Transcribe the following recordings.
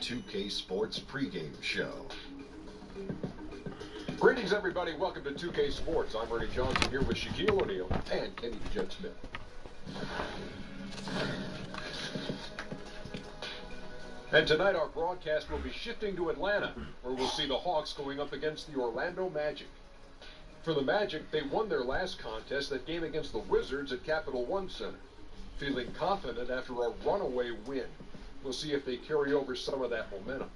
2K Sports pregame show. Greetings, everybody. Welcome to 2K Sports. I'm Ernie Johnson here with Shaquille O'Neal and Kenny the Jet Smith. And tonight our broadcast will be shifting to Atlanta, where we'll see the Hawks going up against the Orlando Magic. For the Magic, they won their last contest, that game against the Wizards at Capital One Center. Feeling confident after a runaway win. We'll see if they carry over some of that momentum.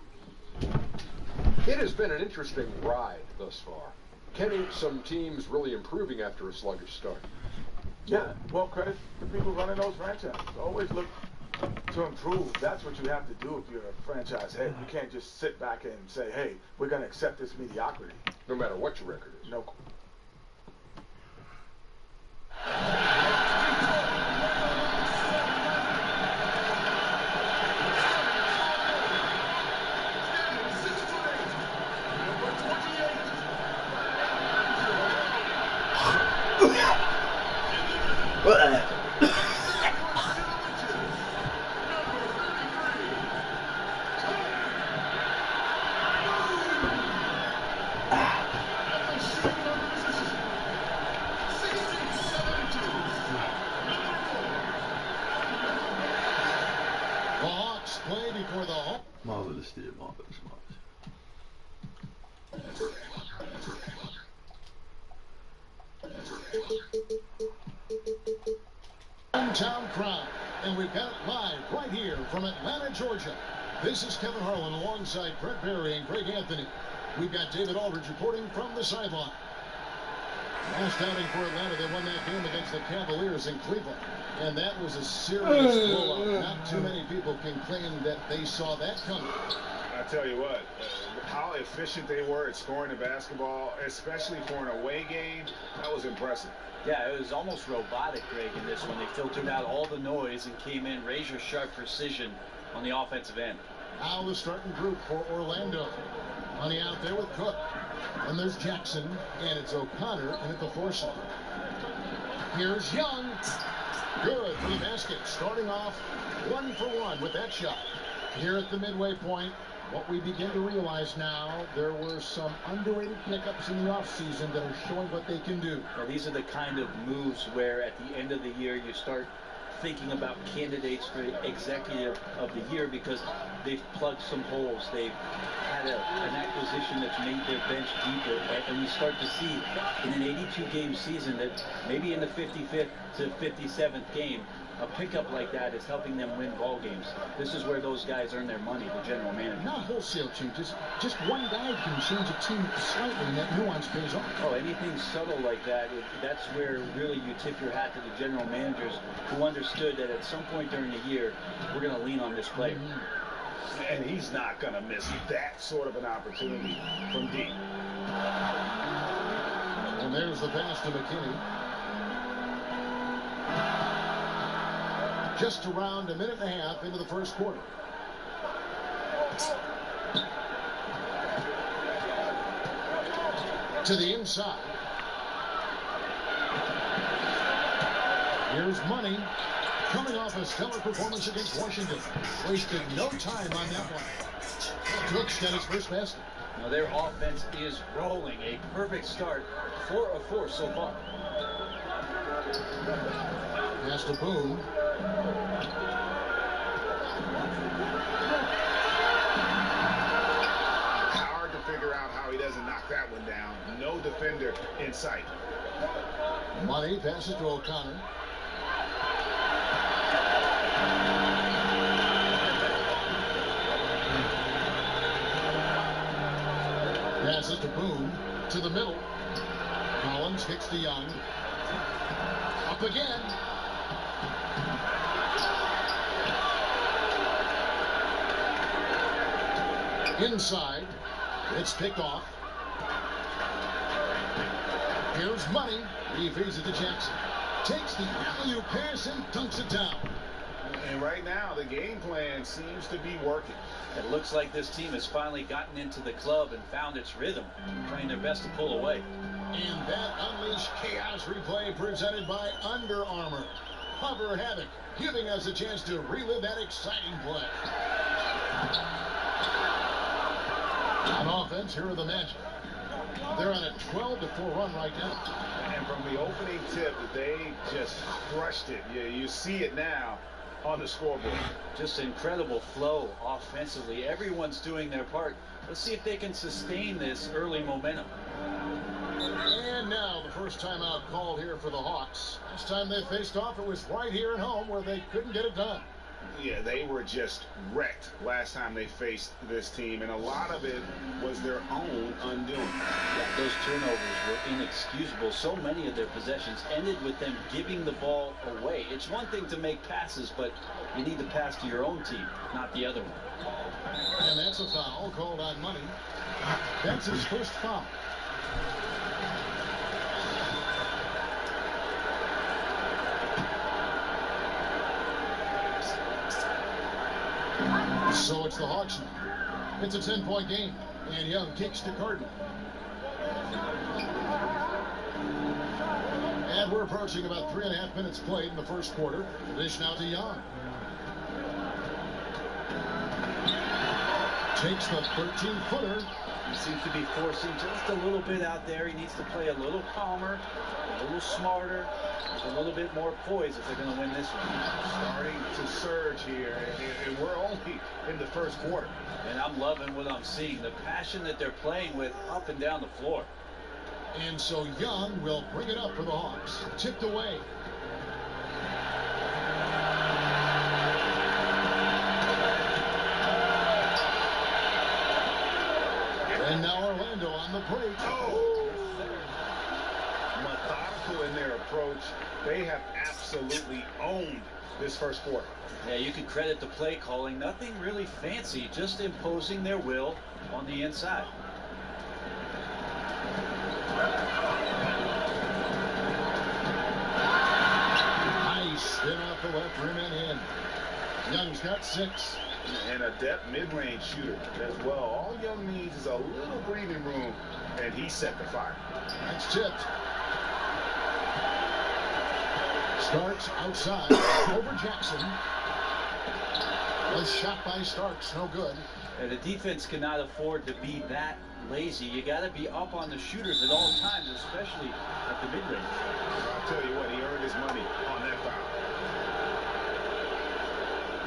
It has been an interesting ride thus far. Kenny, some teams really improving after a sluggish start. Yeah, well, credit the people running those franchises. Always look to improve. That's what you have to do if you're a franchise head. You can't just sit back and say, hey, we're going to accept this mediocrity. No matter what your record is. No. Marvelous, dear, marvelous, Hometown crowd, and we've got it live right here from Atlanta, Georgia. This is Kevin Harlan alongside Brett Berry and Greg Anthony. We've got David Aldridge reporting from the sideline. Last outing for Atlanta, they won that game against the Cavaliers in Cleveland. And that was a serious blowout. Not too many people can claim that they saw that coming. I tell you what, how efficient they were at scoring the basketball, especially for an away game, that was impressive. Yeah, it was almost robotic, Greg, in this one. They filtered out all the noise and came in razor-sharp precision on the offensive end. Now the starting group for Orlando. Money out there with Cook. And there's Jackson, and it's O'Connor in at the 4 slot. Here's Young. Good for the basket. Starting off 1 for 1 with that shot. Here at the midway point, what we begin to realize now, there were some underrated pickups in the offseason that are showing what they can do. Now, these are the kind of moves where at the end of the year you start thinking about candidates for executive of the year because they've plugged some holes. They've had an acquisition that's made their bench deeper, and we start to see in an 82-game season that maybe in the 55th to 57th game, a pickup like that is helping them win ball games. This is where those guys earn their money, the general manager. Not wholesale changes. Just one guy can change a team slightly, and that nuance pays off. Oh, anything subtle like that, that's where really you tip your hat to the general managers who understood that at some point during the year, we're going to lean on this player. And he's not going to miss that sort of an opportunity from deep. And there's the pass to McKinney. Just around a minute and a half into the first quarter. To the inside. Here's Money. Coming off a stellar performance against Washington. Wasted no time on that one. Cook's got his first basket. Now their offense is rolling. A perfect start. 4 of 4 so far. Pass to Boone. Hard to figure out how he doesn't knock that one down. No defender in sight. Money passes to O'Connor. Passes to Boone. To the middle. Collins kicks to Young. Up again. Inside. It's picked off. Here's Money. He feeds it to Jackson. Takes the alley-oop pass and dunks it down. And right now, the game plan seems to be working. It looks like this team has finally gotten into the club and found its rhythm, trying their best to pull away. And that Unleash Chaos replay presented by Under Armour. Hover Havoc, giving us a chance to relive that exciting play. On offense, here are the Magic. They're on a 12-4 run right now. And from the opening tip, they just crushed it. Yeah, you see it now on the scoreboard. Just incredible flow offensively. Everyone's doing their part. Let's see if they can sustain this early momentum. And now the first timeout called here for the Hawks. Last time they faced off, it was right here at home where they couldn't get it done. Yeah, they were just wrecked last time they faced this team, and a lot of it was their own undoing. Yeah, those turnovers were inexcusable. So many of their possessions ended with them giving the ball away. It's one thing to make passes, but you need to pass to your own team, not the other one. And that's a foul called on Money. That's his first foul. So it's the Hawks now. It's a 10-point game, and Young kicks to Carden. And we're approaching about 3.5 minutes played in the first quarter. The dish now to Young. Takes the 13-footer. He seems to be forcing just a little bit out there. He needs to play a little calmer, a little smarter, a little bit more poise if they're going to win this one. Starting to surge here, and we're only in the first quarter. And I'm loving what I'm seeing, the passion that they're playing with up and down the floor. And so Young will bring it up for the Hawks. Tipped away. And now Orlando on the break. Oh! Methodical in their approach. They have absolutely owned this first quarter. Yeah, you can credit the play calling. Nothing really fancy, just imposing their will on the inside. Nice spin off the left rim and in. Young's got 6. And a depth mid-range shooter as well. All Young needs is a little breathing room, and he set the fire. That's tipped. Starks outside over Jackson. Was shot by Starks, no good. And the defense cannot afford to be that lazy. You got to be up on the shooters at all times, especially at the mid-range. I'll tell you what, he earned his money on that foul.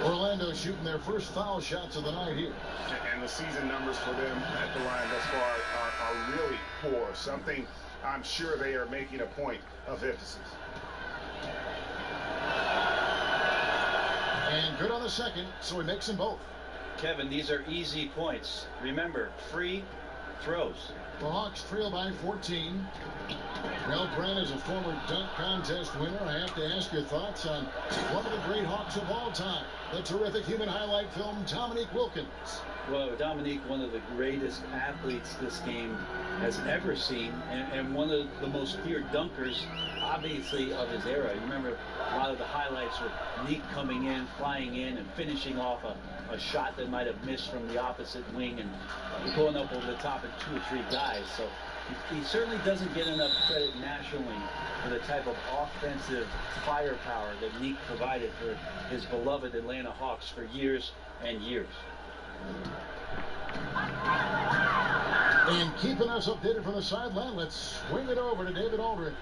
Orlando shooting their first foul shots of the night here. And the season numbers for them at the line thus far are really poor. Something I'm sure they are making a point of emphasis. And good on the second, so he makes them both. Kevin, these are easy points. Remember, free throws. The Hawks trail by 14. Well, Grant is a former dunk contest winner. I have to ask your thoughts on one of the great Hawks of all time, the terrific human highlight film, Dominique Wilkins. Well, Dominique, one of the greatest athletes this game has ever seen, and one of the most feared dunkers, obviously, of his era. You remember a lot of the highlights with Neek coming in, flying in, and finishing off a shot that might have missed from the opposite wing and going up over the top of 2 or 3 guys. So he certainly doesn't get enough credit nationally for the type of offensive firepower that Neek provided for his beloved Atlanta Hawks for years and years. And keeping us updated from the sideline, let's swing it over to David Aldridge.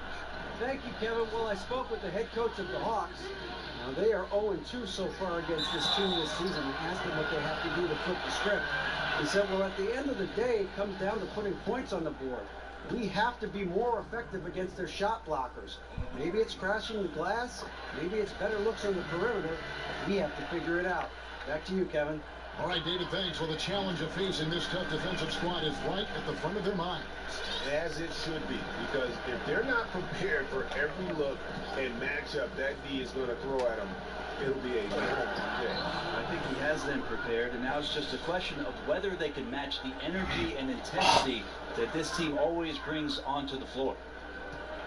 Thank you, Kevin. Well, I spoke with the head coach of the Hawks. Now, they are 0-2 so far against this team this season, and asked them what they have to do to flip the script. He said, well, at the end of the day, it comes down to putting points on the board. We have to be more effective against their shot blockers. Maybe it's crashing the glass. Maybe it's better looks on the perimeter. We have to figure it out. Back to you, Kevin. All right, David, thanks. Well, the challenge of facing this tough defensive squad is right at the front of their minds. As it should be, because if they're not prepared for every look and matchup that D is going to throw at them, it'll be a long day. I think he has them prepared, and now it's just a question of whether they can match the energy and intensity that this team always brings onto the floor.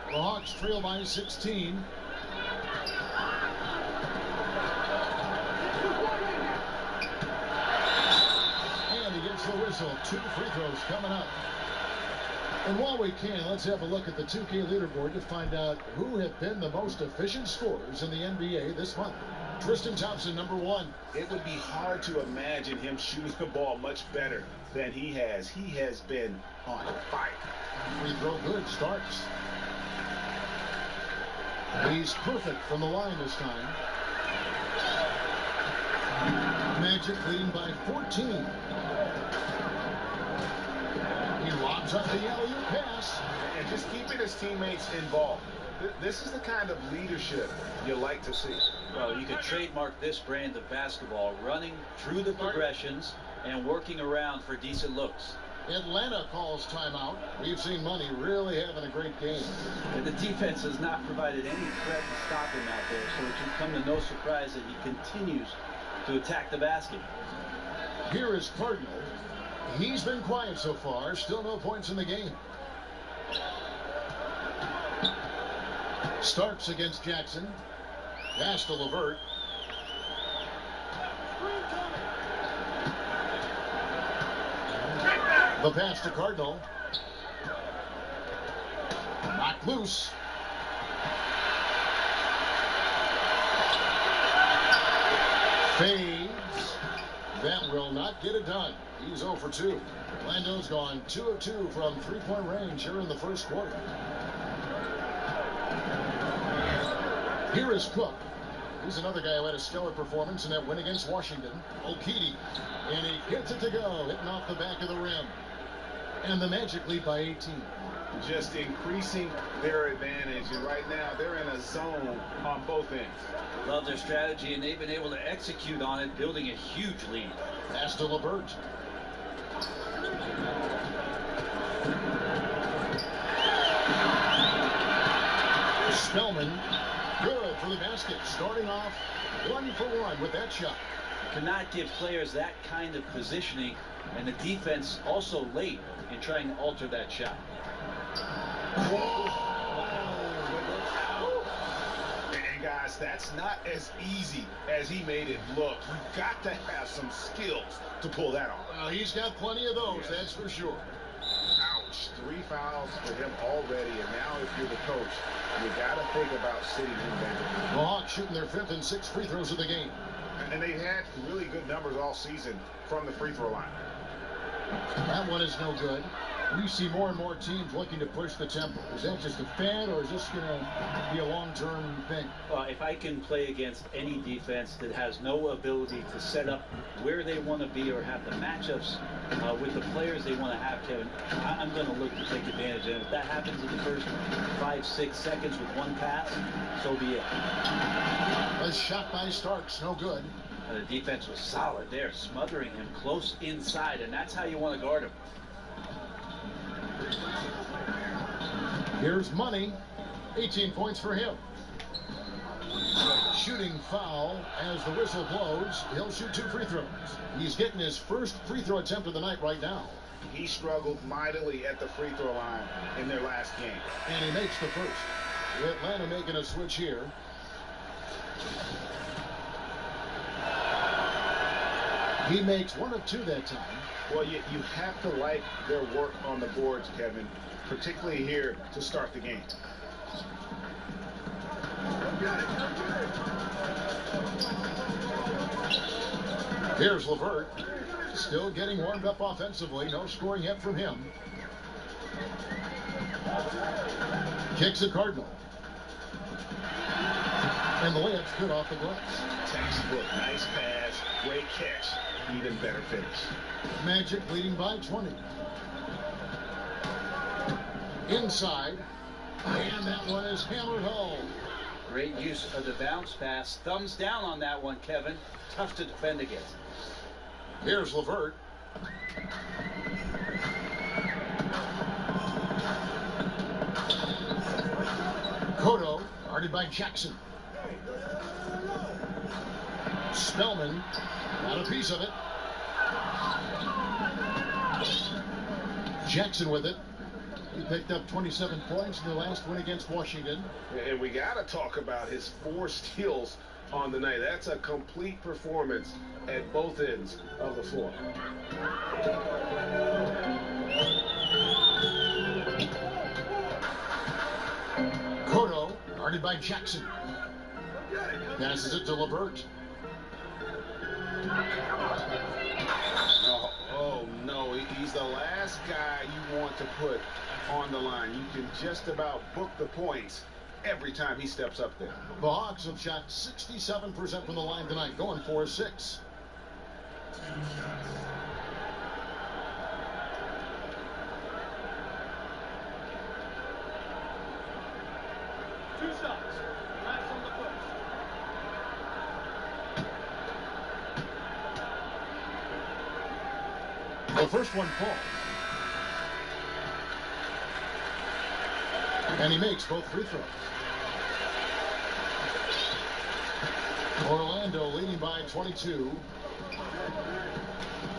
The Hawks trail by 16. And he gets the whistle. 2 free throws coming up. And while we can, let's have a look at the 2K leaderboard to find out who have been the most efficient scorers in the NBA this month. Tristan Thompson, number 1. It would be hard to imagine him shooting the ball much better than he has. He has been on fire. Free throw good, Starks. He's perfect from the line this time. Magic leading by 14. He lobs up the alley-oop pass. And just keeping his teammates involved. This is the kind of leadership you like to see. Well, you could trademark this brand of basketball, running through the progressions and working around for decent looks. Atlanta calls timeout. We've seen Money really having a great game. And the defense has not provided any threat to stop him out there, so it should come to no surprise that he continues to attack the basket. Here is Cardinal. He's been quiet so far. Still no points in the game. Starks against Jackson. Pass to LeVert. The pass to Cardinal. Knocked loose. Fades. That will not get it done. He's 0 for 2. Orlando's gone 2 of 2 from three-point range here in the first quarter. Here is Cook. He's another guy who had a stellar performance in that win against Washington. Okiti. And he gets it to go, hitting off the back of the rim. And the Magic lead by 18. Just increasing their advantage. And right now, they're in a zone on both ends. Love their strategy, and they've been able to execute on it, building a huge lead. Pass to LeVert. Spellman, good for the basket. Starting off 1 for 1 with that shot. Cannot give players that kind of positioning, and the defense also late in trying to alter that shot. And guys, that's not as easy as he made it look. You've got to have some skills to pull that off. Well, he's got plenty of those, Yes. that's for sure. Ouch. 3 fouls for him already, and now if you're the coach, you got to think about sitting him down. The Hawks shooting their 5th and 6th free throws of the game. And they've had really good numbers all season from the free throw line. That one is no good. We see more and more teams looking to push the tempo. Is that just a fad, or is this going to be a long-term thing? If I can play against any defense that has no ability to set up where they want to be or have the matchups with the players they want to have, Kevin, I'm going to look to take advantage. And if that happens in the first 5-6 seconds with one pass, so be it. A shot by Starks, no good. The defense was solid there, smothering him close inside, and that's how you want to guard him. Here's Money. 18 points for him. Shooting foul as the whistle blows. He'll shoot 2 free throws. He's getting his first free throw attempt of the night right now. He struggled mightily at the free throw line in their last game. And he makes the first. Atlanta making a switch here. He makes 1 of 2 that time. Well, you have to like their work on the boards, Kevin, particularly here to start the game. Here's LeVert. Still getting warmed up offensively. No scoring yet from him. Kicks a Cardinal. And the layup's good off the glass. Textbook, nice pass, great catch, even better finish. Magic leading by 20. Inside. And that one is hammered home. Great use of the bounce pass. Thumbs down on that one, Kevin. Tough to defend against. Here's LeVert. Cotto, guarded by Jackson. Spellman got a piece of it. Jackson with it. He picked up 27 points in the last win against Washington. And we got to talk about his 4 steals on the night. That's a complete performance at both ends of the floor. Guarded by Jackson. Passes it to LeVert. Oh no, he's the last guy you want to put on the line. You can just about book the points every time he steps up there. The Hawks have shot 67% from the line tonight, going 4-6. Two shots. Last on the first. The first one falls. And he makes both free throws. Orlando leading by 22.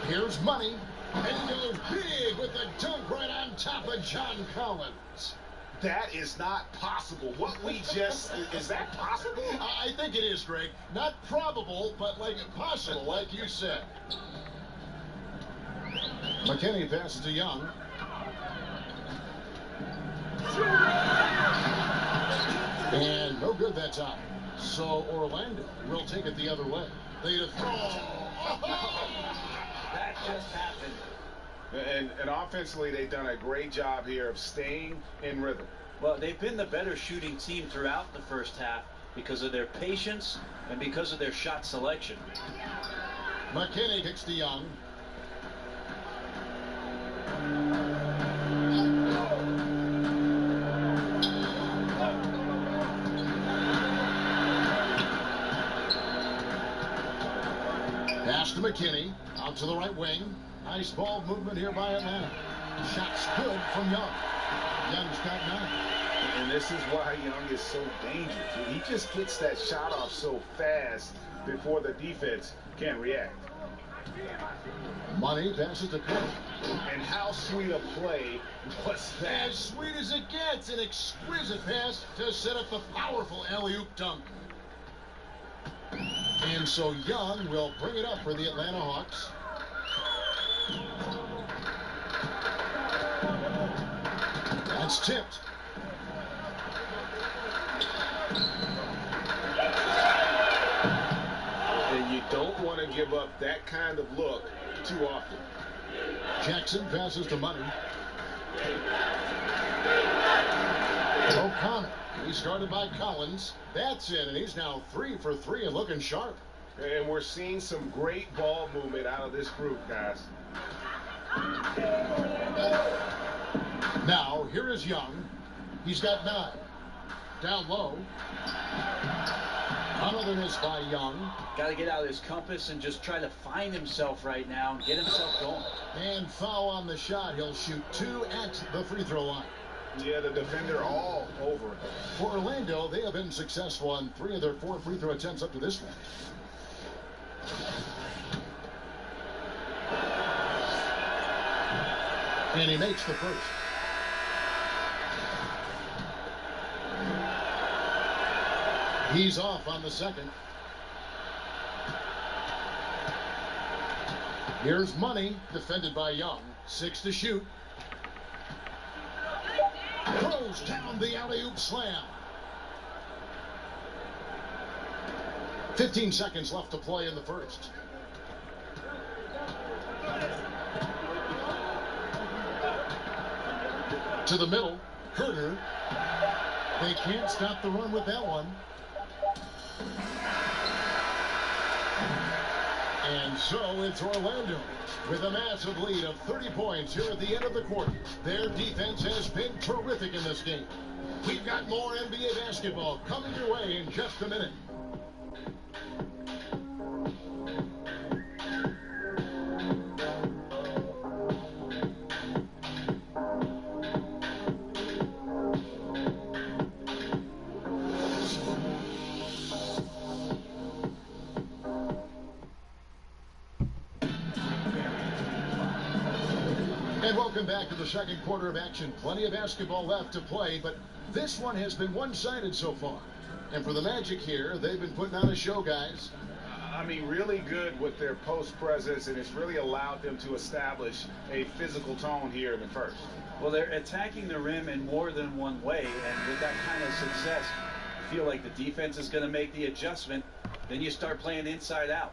Here's Money. And he goes big with the dunk right on top of John Collins. That is not possible. What we just, is that possible? I think it is, Greg. Not probable, but like possible, like you said. McKinney passes to Young. And no good that time. So Orlando will take it the other way. They throw. That just happened. And offensively, they've done a great job here of staying in rhythm. Well, they've been the better shooting team throughout the first half because of their patience and because of their shot selection. McKinney kicks to Young. Pass to McKinney. Out to the right wing. Nice ball movement here by Atlanta. Shot's good from Young. Young's got 9. And this is why Young is so dangerous. He just gets that shot off so fast before the defense can react. Money passes to Cook. And how sweet a play was that? As sweet as it gets. An exquisite pass to set up the powerful alley-oop dunk. And so Young will bring it up for the Atlanta Hawks. That's tipped. And you don't want to give up that kind of look too often. Jackson passes to Money. O'Connor. He started by Collins. That's it, and he's now 3 for 3 and looking sharp. And we're seeing some great ball movement out of this group, guys. Now, here is Young. He's got 9. Down low. Another miss by Young. Got to get out of his compass and just try to find himself right now and get himself going. And foul on the shot. He'll shoot 2 at the free throw line. Yeah, the defender all over it. For Orlando, they have been successful on 3 of their 4 free throw attempts up to this point. And he makes the first. He's off on the second. Here's Money, defended by Young. 6 to shoot. Throws down the alley-oop slam. 15 seconds left to play in the first. To the middle, Herter. They can't stop the run with that one. And so it's Orlando with a massive lead of 30 points here at the end of the quarter. Their defense has been terrific in this game. We've got more NBA basketball coming your way in just a minute. And welcome back to the second quarter of action. Plenty of basketball left to play, but this one has been one-sided so far. And for the Magic here, they've been putting on a show, guys. I mean, really good with their post presence, and it's really allowed them to establish a physical tone here in the first. Well, they're attacking the rim in more than one way, and with that kind of success, feel like the defense is going to make the adjustment, then you start playing inside out.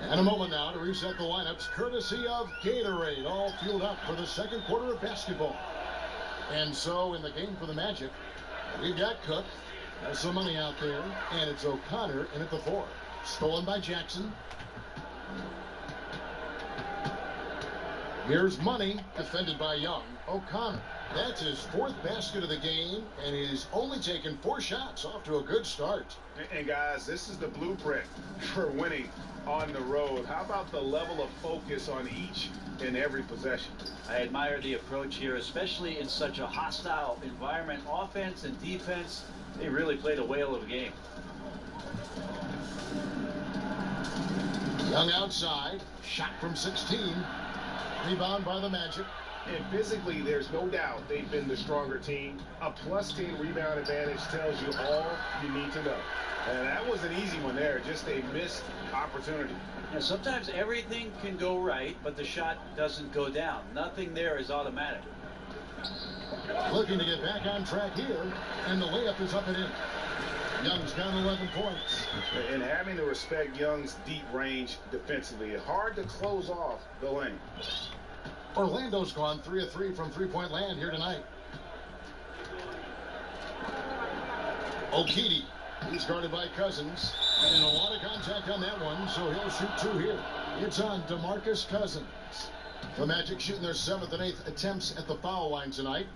And a moment now to reset the lineups, courtesy of Gatorade, all fueled up for the second quarter of basketball. And so in the game for the Magic, we've got Cook. There's some money out there, and it's O'Connor in at the 4. Stolen by Jackson. Here's money, defended by Young. O'Connor. That's his 4th basket of the game, and he's only taken 4 shots, off to a good start. And guys, this is the blueprint for winning on the road. How about the level of focus on each and every possession? I admire the approach here, especially in such a hostile environment. Offense and defense, they really played a whale of a game. Young outside, shot from 16. Rebound by the Magic. And physically, there's no doubt they've been the stronger team. A +10 rebound advantage tells you all you need to know. And that was an easy one there, just a missed opportunity. Yeah, sometimes everything can go right, but the shot doesn't go down. Nothing there is automatic. Looking to get back on track here, and the layup is up and in. Young's down 11 points. And having to respect Young's deep range defensively, it's hard to close off the lane. Orlando's gone 3 of 3 from three-point land here tonight. Okidi, he's guarded by Cousins, and a lot of contact on that one, so he'll shoot 2 here. It's on DeMarcus Cousins. The Magic shooting their 7th and 8th attempts at the foul line tonight.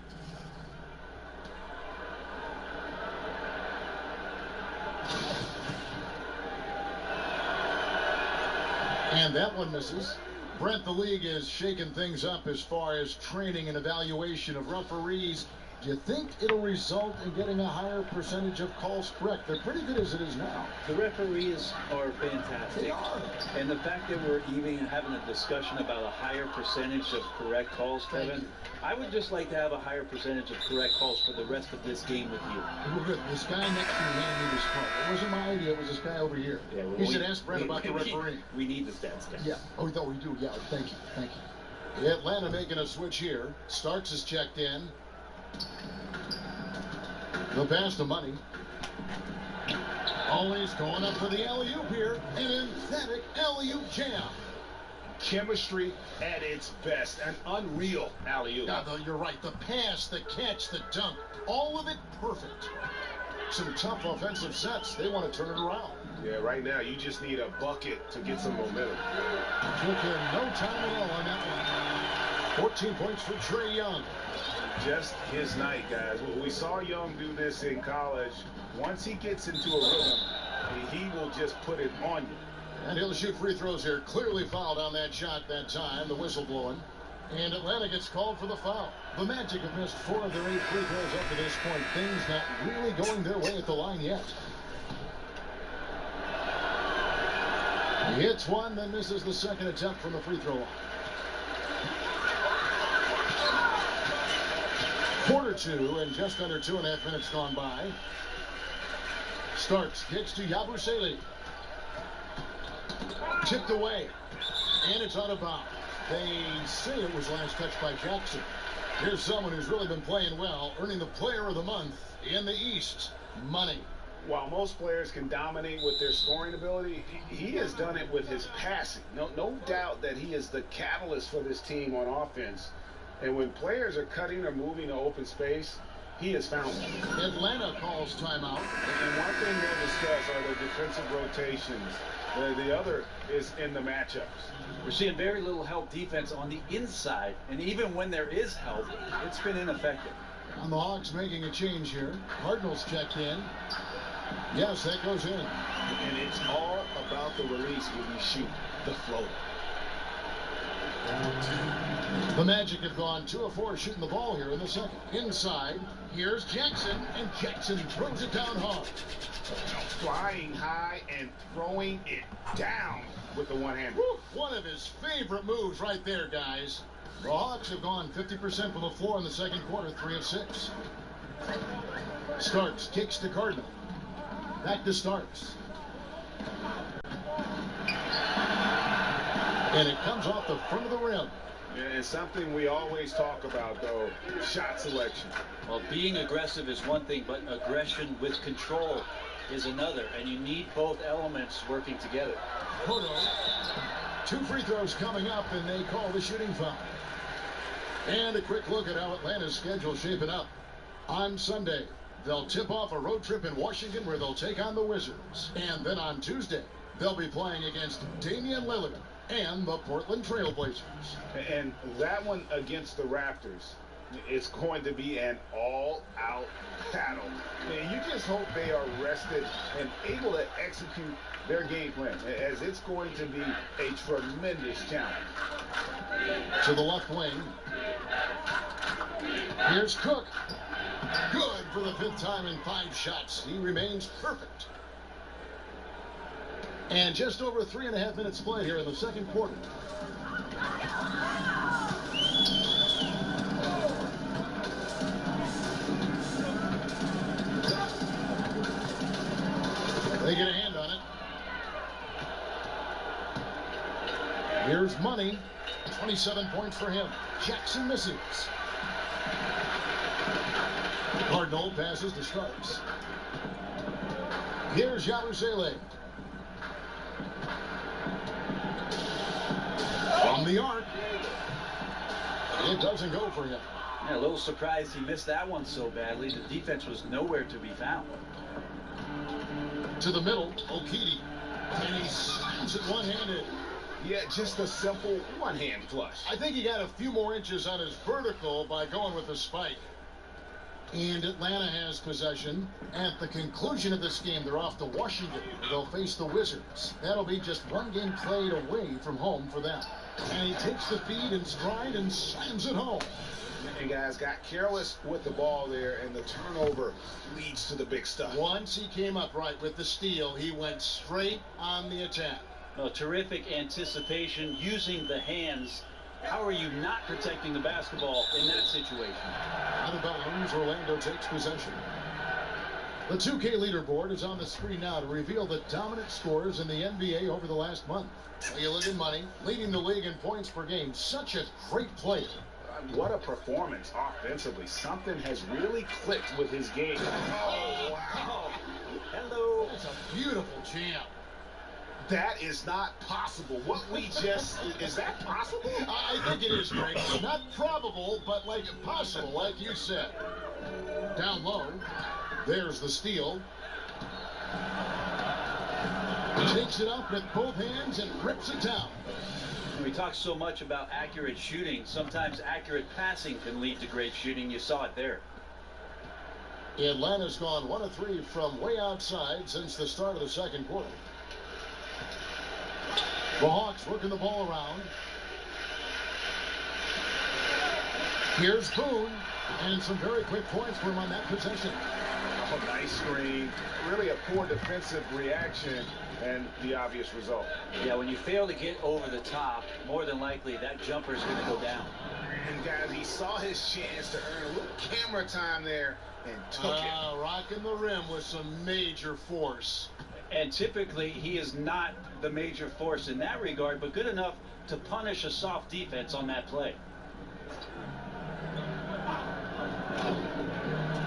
And that one misses. Brent, the league is shaking things up as far as training and evaluation of referees. Do you think it'll result in getting a higher percentage of calls correct? They're pretty good as it is now. The referees are fantastic. They are. And the fact that we're even having a discussion about a higher percentage of correct calls, Kevin, I would just like to have a higher percentage of correct calls for the rest of this game with you. We're good. This guy next to me handed me this card. It wasn't my idea. It was this guy over here. Yeah, well, he should ask Brent about the referee. We need the stats guy. Yeah. Oh, no, we do. Yeah. Thank you. Thank you. Atlanta making a switch here. Starks is checked in. The pass to Money. Always going up for the alley-oop here. An emphatic alley-oop jam. Chemistry at its best. An unreal alley-oop. Yeah, you're right. The pass, the catch, the dunk. All of it perfect. Some tough offensive sets. They want to turn it around. Yeah, right now you just need a bucket to get some momentum. Took him no time at all on that one. 14 points for Trae Young. Just his night, guys. We saw Young do this in college. Once he gets into a rhythm, he will just put it on you. And he'll shoot free throws here. Clearly fouled on that shot that time. The whistle blowing. And Atlanta gets called for the foul. The Magic have missed 4 of their 8 free throws up to this point. Things not really going their way at the line yet. He hits one, then misses the second attempt from the free throw line. Quarter 2 and just under 2.5 minutes gone by. Starks kicks to Yabusele. Tipped away. And it's out of bounds. They say it was last touched by Jackson. Here's someone who's really been playing well, earning the player of the month in the East. Money. While most players can dominate with their scoring ability, he has done it with his passing. No doubt that he is the catalyst for this team on offense. And when players are cutting or moving to open space, he has found them. Atlanta calls timeout. And one thing they'll discuss are the defensive rotations. The other is in the matchups. We're seeing very little help defense on the inside, and even when there is help, it's been ineffective. And the Hawks making a change here. Cardinals checked in. Yes, that goes in. And it's all about the release when you shoot the floater. The Magic have gone 2 of 4 shooting the ball here in the second. Inside, here's Jackson, and Jackson throws it down hard. Flying high and throwing it down with the one-hand. One of his favorite moves right there, guys. The Hawks have gone 50% from the floor in the second quarter, 3 of 6. Starks kicks to Cardinal. Back to Starks. And it comes off the front of the rim. And something we always talk about, though, shot selection. Well, being aggressive is one thing, but aggression with control is another, and you need both elements working together. Cotto, 2 free throws coming up, and they call the shooting foul. And a quick look at how Atlanta's schedule shaping up. On Sunday, they'll tip off a road trip in Washington where they'll take on the Wizards. And then on Tuesday, they'll be playing against Damian Lillard and the Portland Trail Blazers. And that one against the Raptors, it's going to be an all-out battle. And you just hope they are rested and able to execute their game plan, as it's going to be a tremendous challenge. To the left wing. Here's Cook. Good for the 5th time in 5 shots. He remains perfect. And just over 3.5 minutes played here in the second quarter. They get a hand on it. Here's Money. 27 points for him. Jackson misses. Cardinal passes to Starks. Here's Yabusele. From the arc. It doesn't go for him. Yeah, a little surprised he missed that one so badly. The defense was nowhere to be found. To the middle, Okidi. And he slams it one-handed. Yeah, just a simple one-hand flush. I think he got a few more inches on his vertical by going with the spike. And Atlanta has possession. At the conclusion of this game, they're off to Washington. They'll face the Wizards. That'll be just one game played away from home for them. And he takes the feed in stride and slams it home. And guys got careless with the ball there, and the turnover leads to the big stuff. Once he came up right with the steal, he went straight on the attack. Well, terrific anticipation using the hands. How are you not protecting the basketball in that situation? Out of bounds, Orlando takes possession. The 2K leaderboard is on the screen now to reveal the dominant scores in the NBA over the last month. You look at Money, leading the league in points per game. Such a great player. What a performance offensively. Something has really clicked with his game. Oh, wow. Hello. That's a beautiful jam. That is not possible. What we just... Is that possible? I think it is, Greg. Not probable, but like possible, like you said. Down low. There's the steal. Takes it up with both hands and rips it down. We talk so much about accurate shooting. Sometimes accurate passing can lead to great shooting. You saw it there. Atlanta's gone 1 of 3 from way outside since the start of the second quarter. The Hawks working the ball around. Here's Boone, and some very quick points for him on that possession. Oh, nice screen. Really a poor defensive reaction, and the obvious result. Yeah, when you fail to get over the top, more than likely that jumper is going to go down. And guys, he saw his chance to earn a little camera time there and took it. Rocking the rim with some major force. And typically, he is not the major force in that regard, but good enough to punish a soft defense on that play.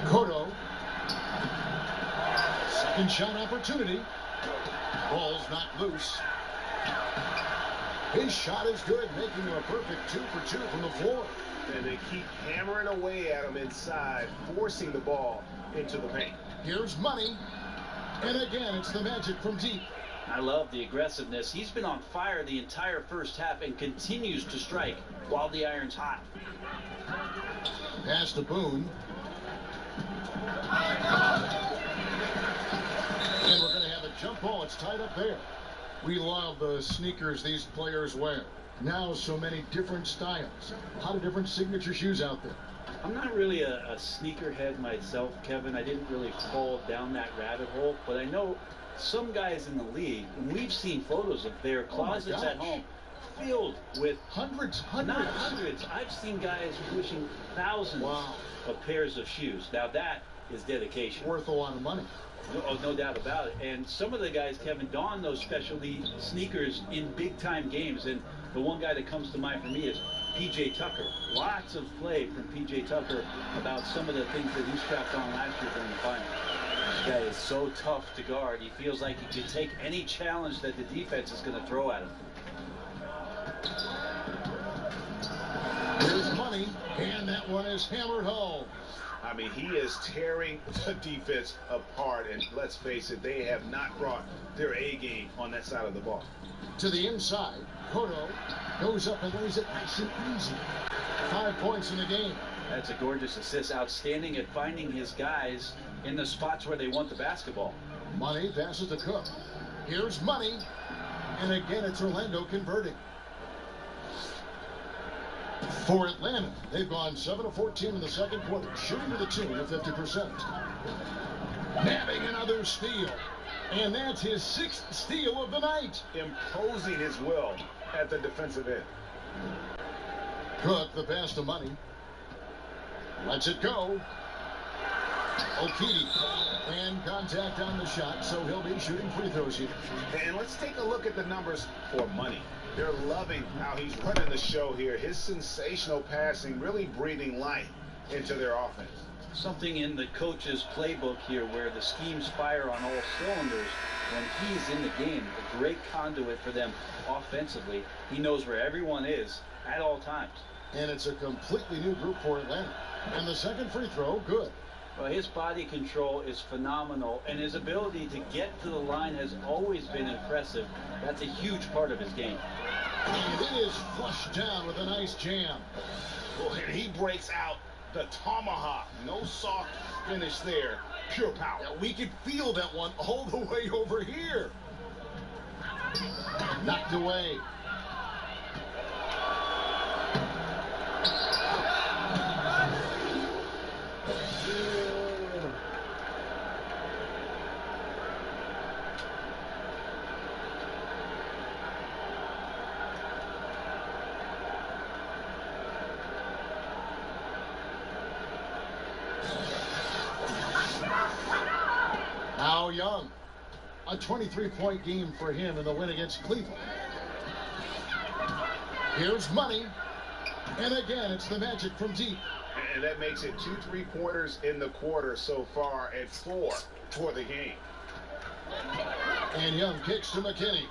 Cotto. Second shot opportunity. Ball's not loose. His shot is good, making him a perfect 2 for 2 from the floor. And they keep hammering away at him inside, forcing the ball into the paint. Here's Money. And again, it's the Magic from deep. I love the aggressiveness. He's been on fire the entire first half and continues to strike while the iron's hot. Pass to Boone. And we're going to have a jump ball. It's tied up there. We love the sneakers these players wear. Now so many different styles. A lot of different signature shoes out there. I'm not really a sneakerhead myself, Kevin. I didn't really fall down that rabbit hole, but I know some guys in the league, and we've seen photos of their closets at home filled with hundreds. Not hundreds. I've seen guys pushing thousands of pairs of shoes. Now that is dedication. Worth a lot of money. No doubt about it. And some of the guys, Kevin, don those specialty sneakers in big-time games. And the one guy that comes to mind for me is P.J. Tucker. Lots of play from P.J. Tucker about some of the things that he strapped on last year during the final. This guy is so tough to guard. He feels like he can take any challenge that the defense is going to throw at him. Here's money, and that one is hammered home. I mean, he is tearing the defense apart, and let's face it, they have not brought their A game on that side of the ball. To the inside, Cotto goes up and lays it nice and easy. 5 points in the game. That's a gorgeous assist. Outstanding at finding his guys in the spots where they want the basketball. Money passes to Cook. Here's Money, and again it's Orlando converting. For Atlanta, they've gone 7 of 14 in the second quarter, shooting to the tune of 50%. Nabbing another steal, and that's his 6th steal of the night. Imposing his will at the defensive end. Cook, the pass to Money. Lets it go. Okiti, and contact on the shot, so he'll be shooting free throws here. And let's take a look at the numbers for Money. They're loving how he's running the show here. His sensational passing really breathing life into their offense. Something in the coach's playbook here where the schemes fire on all cylinders when he's in the game. A great conduit for them offensively. He knows where everyone is at all times. And it's a completely new group for Atlanta. And the second free throw, good. Well, his body control is phenomenal, and his ability to get to the line has always been impressive. That's a huge part of his game. And it is flushed down with a nice jam. Oh, and he breaks out the tomahawk. No soft finish there. Pure power. Now, we could feel that one all the way over here. Knocked away. Now Young, a 23-point game for him in the win against Cleveland. Here's Money, and again it's the Magic from deep. And that makes it 2 3-pointers in the quarter so far and 4 for the game. And Young kicks to McKinney.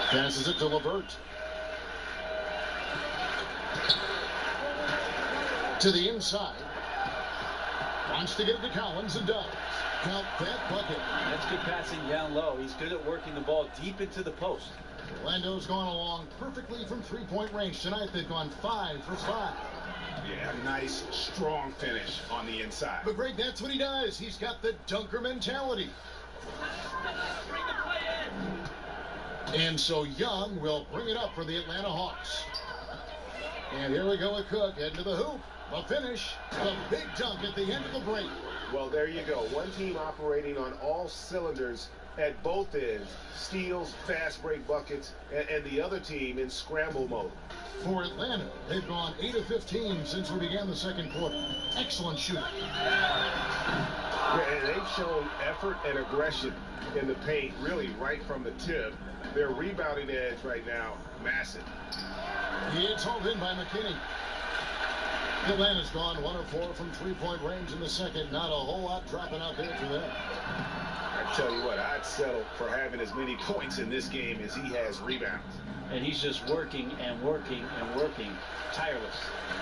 Passes it to LeVert. To the inside. Wants to get it to Collins and does. Count that bucket. That's good passing down low. He's good at working the ball deep into the post. Orlando's gone along perfectly from 3-point range tonight. They've gone 5 for 5. Yeah, nice, strong finish on the inside. But Greg, that's what he does. He's got the dunker mentality. And so Young will bring it up for the Atlanta Hawks. And here we go with Cook heading to the hoop. The finish, the big dunk at the end of the break. Well, there you go. One team operating on all cylinders at both ends. Steals, fast break buckets, and the other team in scramble mode. For Atlanta, they've gone 8 of 15 since we began the second quarter. Excellent shooting. And they've shown effort and aggression in the paint, really right from the tip. Their rebounding edge right now, massive. It's hauled in by McKinney. Atlanta's gone 1 of 4 from 3-point range in the second. Not a whole lot dropping out there for them. I tell you what, I'd settle for having as many points in this game as he has rebounds. And he's just working and working and working, tireless.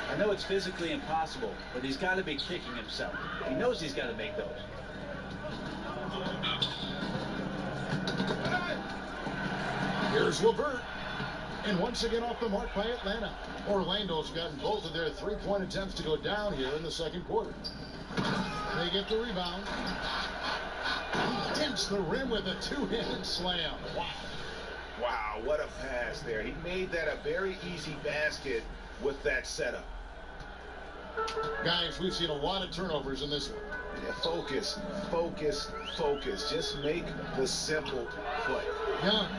I know it's physically impossible, but he's got to be kicking himself. He knows he's got to make those. Here's LeVert. And once again off the mark by Atlanta. Orlando's gotten both of their 3-point attempts to go down here in the second quarter. They get the rebound. He dents the rim with a 2-handed slam. Wow. Wow, what a pass there. He made that a very easy basket with that setup. Guys, we've seen a lot of turnovers in this one. Yeah, focus, focus, focus. Just make the simple play. Young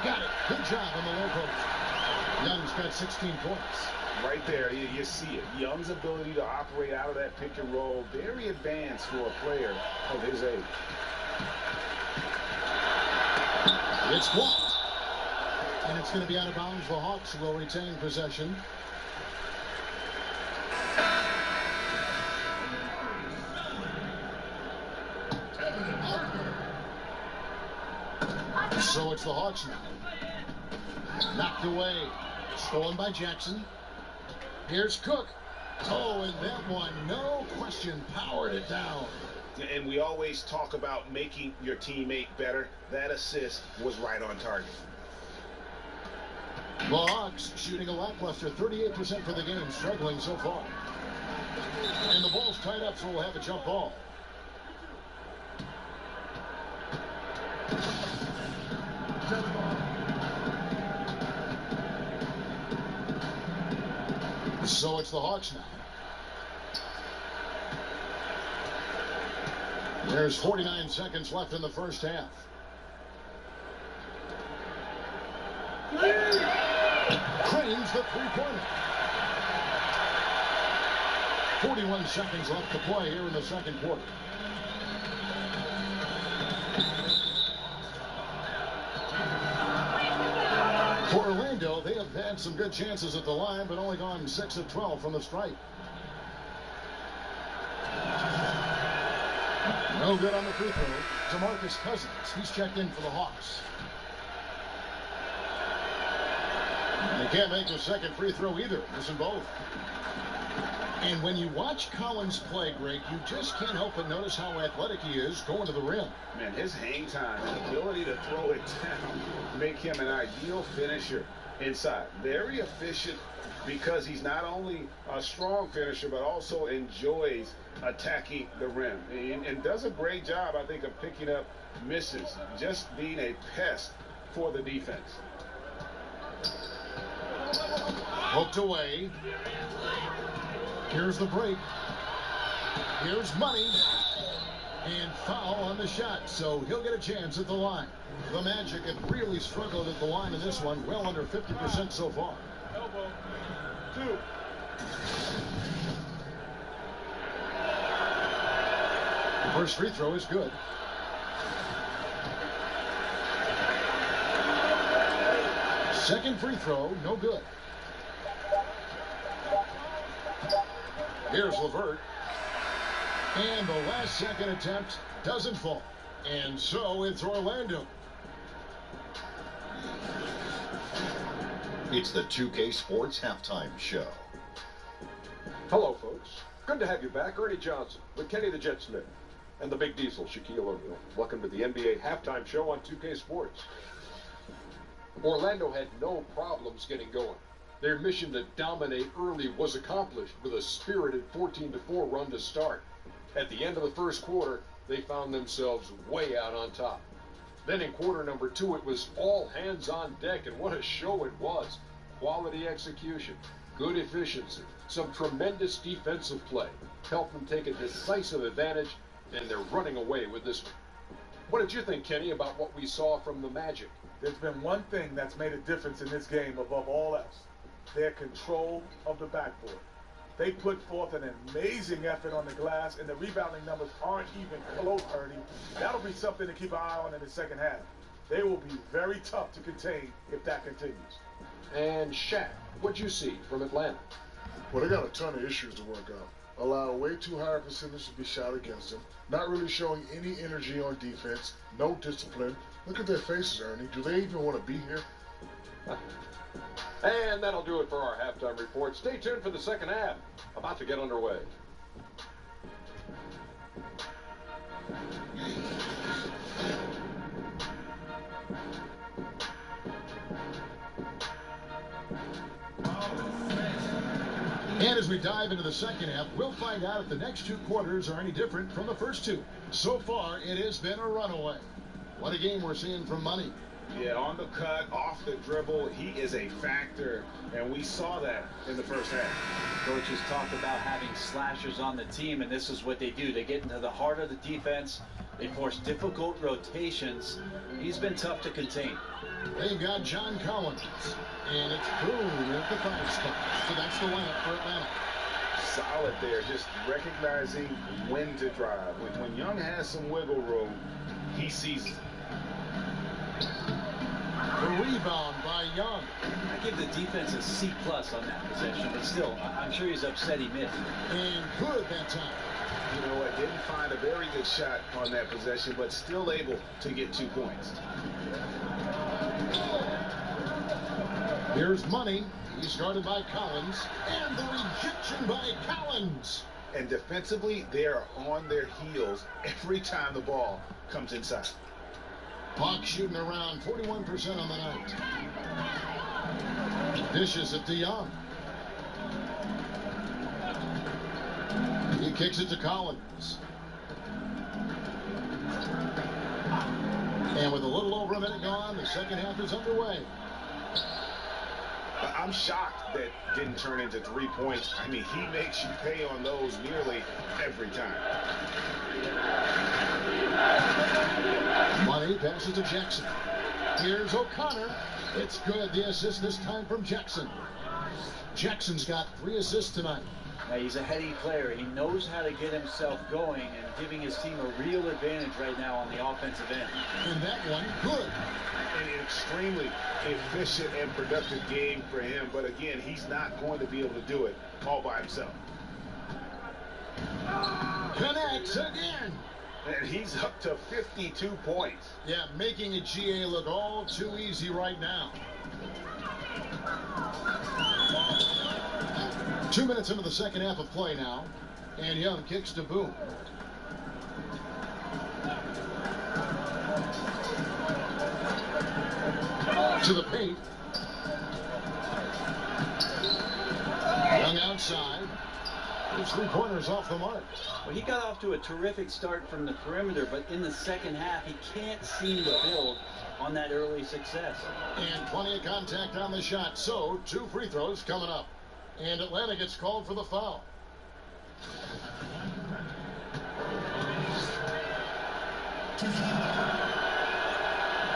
got it. Good job on the low post. Young's got 16 points. Right there, you see it. Young's ability to operate out of that pick and roll, very advanced for a player of his age. It's blocked. And it's going to be out of bounds. The Hawks will retain possession. So it's the Hawks now. Knocked away. Stolen by Jackson. Here's Cook. Oh, and that one, no question, powered it down. And we always talk about making your teammate better. That assist was right on target. The Hawks shooting a lackluster 38% for the game, struggling so far. And the ball's tied up, so we'll have a jump ball. So it's the Hawks now. There's 49 seconds left in the first half. Cranes the three-pointer. 41 seconds left to play here in the second quarter. For Orlando, they have had some good chances at the line, but only gone 6 of 12 from the stripe. No good on the free throw. DeMarcus Cousins, he's checked in for the Hawks. They can't make the second free throw either. Missing both. And when you watch Collins play, Greg, you just can't help but notice how athletic he is going to the rim. Man, his hang time and ability to throw it down make him an ideal finisher inside. Very efficient because he's not only a strong finisher, but also enjoys attacking the rim. And does a great job, I think, of picking up misses, just being a pest for the defense. Hooked away. Here's the break. Here's Money. And foul on the shot, so he'll get a chance at the line. The Magic have really struggled at the line in this one, well under 50% so far. Elbow. 2. The first free throw is good. Second free throw, no good. Here's LeVert. And the last second attempt doesn't fall. And so it's Orlando. It's the 2K Sports Halftime Show. Hello, folks. Good to have you back. Ernie Johnson with Kenny the Jet Smith and the Big Diesel, Shaquille O'Neal. Welcome to the NBA Halftime Show on 2K Sports. Orlando had no problems getting going. Their mission to dominate early was accomplished with a spirited 14-4 run to start. At the end of the first quarter, they found themselves way out on top. Then in quarter number 2, it was all hands on deck, and what a show it was. Quality execution, good efficiency, some tremendous defensive play helped them take a decisive advantage, and they're running away with this one. What did you think, Kenny, about what we saw from the Magic? There's been one thing that's made a difference in this game above all else. Their control of the backboard. They put forth an amazing effort on the glass, and the rebounding numbers aren't even close, Ernie. That'll be something to keep an eye on in the second half. They will be very tough to contain if that continues. And Shaq, what'd you see from Atlanta? Well, they got a ton of issues to work out. Allow way too high a percentage to be shot against them. Not really showing any energy on defense. No discipline. Look at their faces, Ernie. Do they even want to be here? And that'll do it for our halftime report. Stay tuned for the second half. About to get underway. And as we dive into the second half, we'll find out if the next 2 quarters are any different from the first 2. So far, it has been a runaway. What a game we're seeing from Money. Yeah, on the cut, off the dribble, he is a factor, and we saw that in the first half. Coaches talk about having slashers on the team, and this is what they do. They get into the heart of the defense. They force difficult rotations. He's been tough to contain. They've got John Collins, and it's Boone at the 5 spot. So that's the lineup for Atlanta. Solid there, just recognizing when to drive. When Young has some wiggle room, he sees it. The rebound by Young. I give the defense a C+ on that possession, but still, I'm sure he's upset he missed. And good that time. You know what? Didn't find a very good shot on that possession, but still able to get 2 points. Here's Money. He started by Collins. And the rejection by Collins. And defensively, they are on their heels every time the ball comes inside. Hawks shooting around 41% on the night. Dishes it to Young. He kicks it to Collins. And with a little over a minute gone, the second half is underway. I'm shocked that didn't turn into 3 points. I mean, he makes you pay on those nearly every time. Money passes to Jackson. Here's O'Connor. It's good. The assist this time from Jackson. Jackson's got 3 assists tonight. Now, he's a heady player. He knows how to get himself going and giving his team a real advantage right now on the offensive end. And that one, good. An extremely efficient and productive game for him. But again, he's not going to be able to do it all by himself. Connects again. And he's up to 52 points. Yeah, making a GA look all too easy right now. 2 minutes into the second half of play now. And Young kicks to Boone. To the paint. Young outside. His 3-pointers off the mark. Well, he got off to a terrific start from the perimeter, but in the second half, he can't seem to build on that early success. And plenty of contact on the shot. So, 2 free throws coming up. And Atlanta gets called for the foul.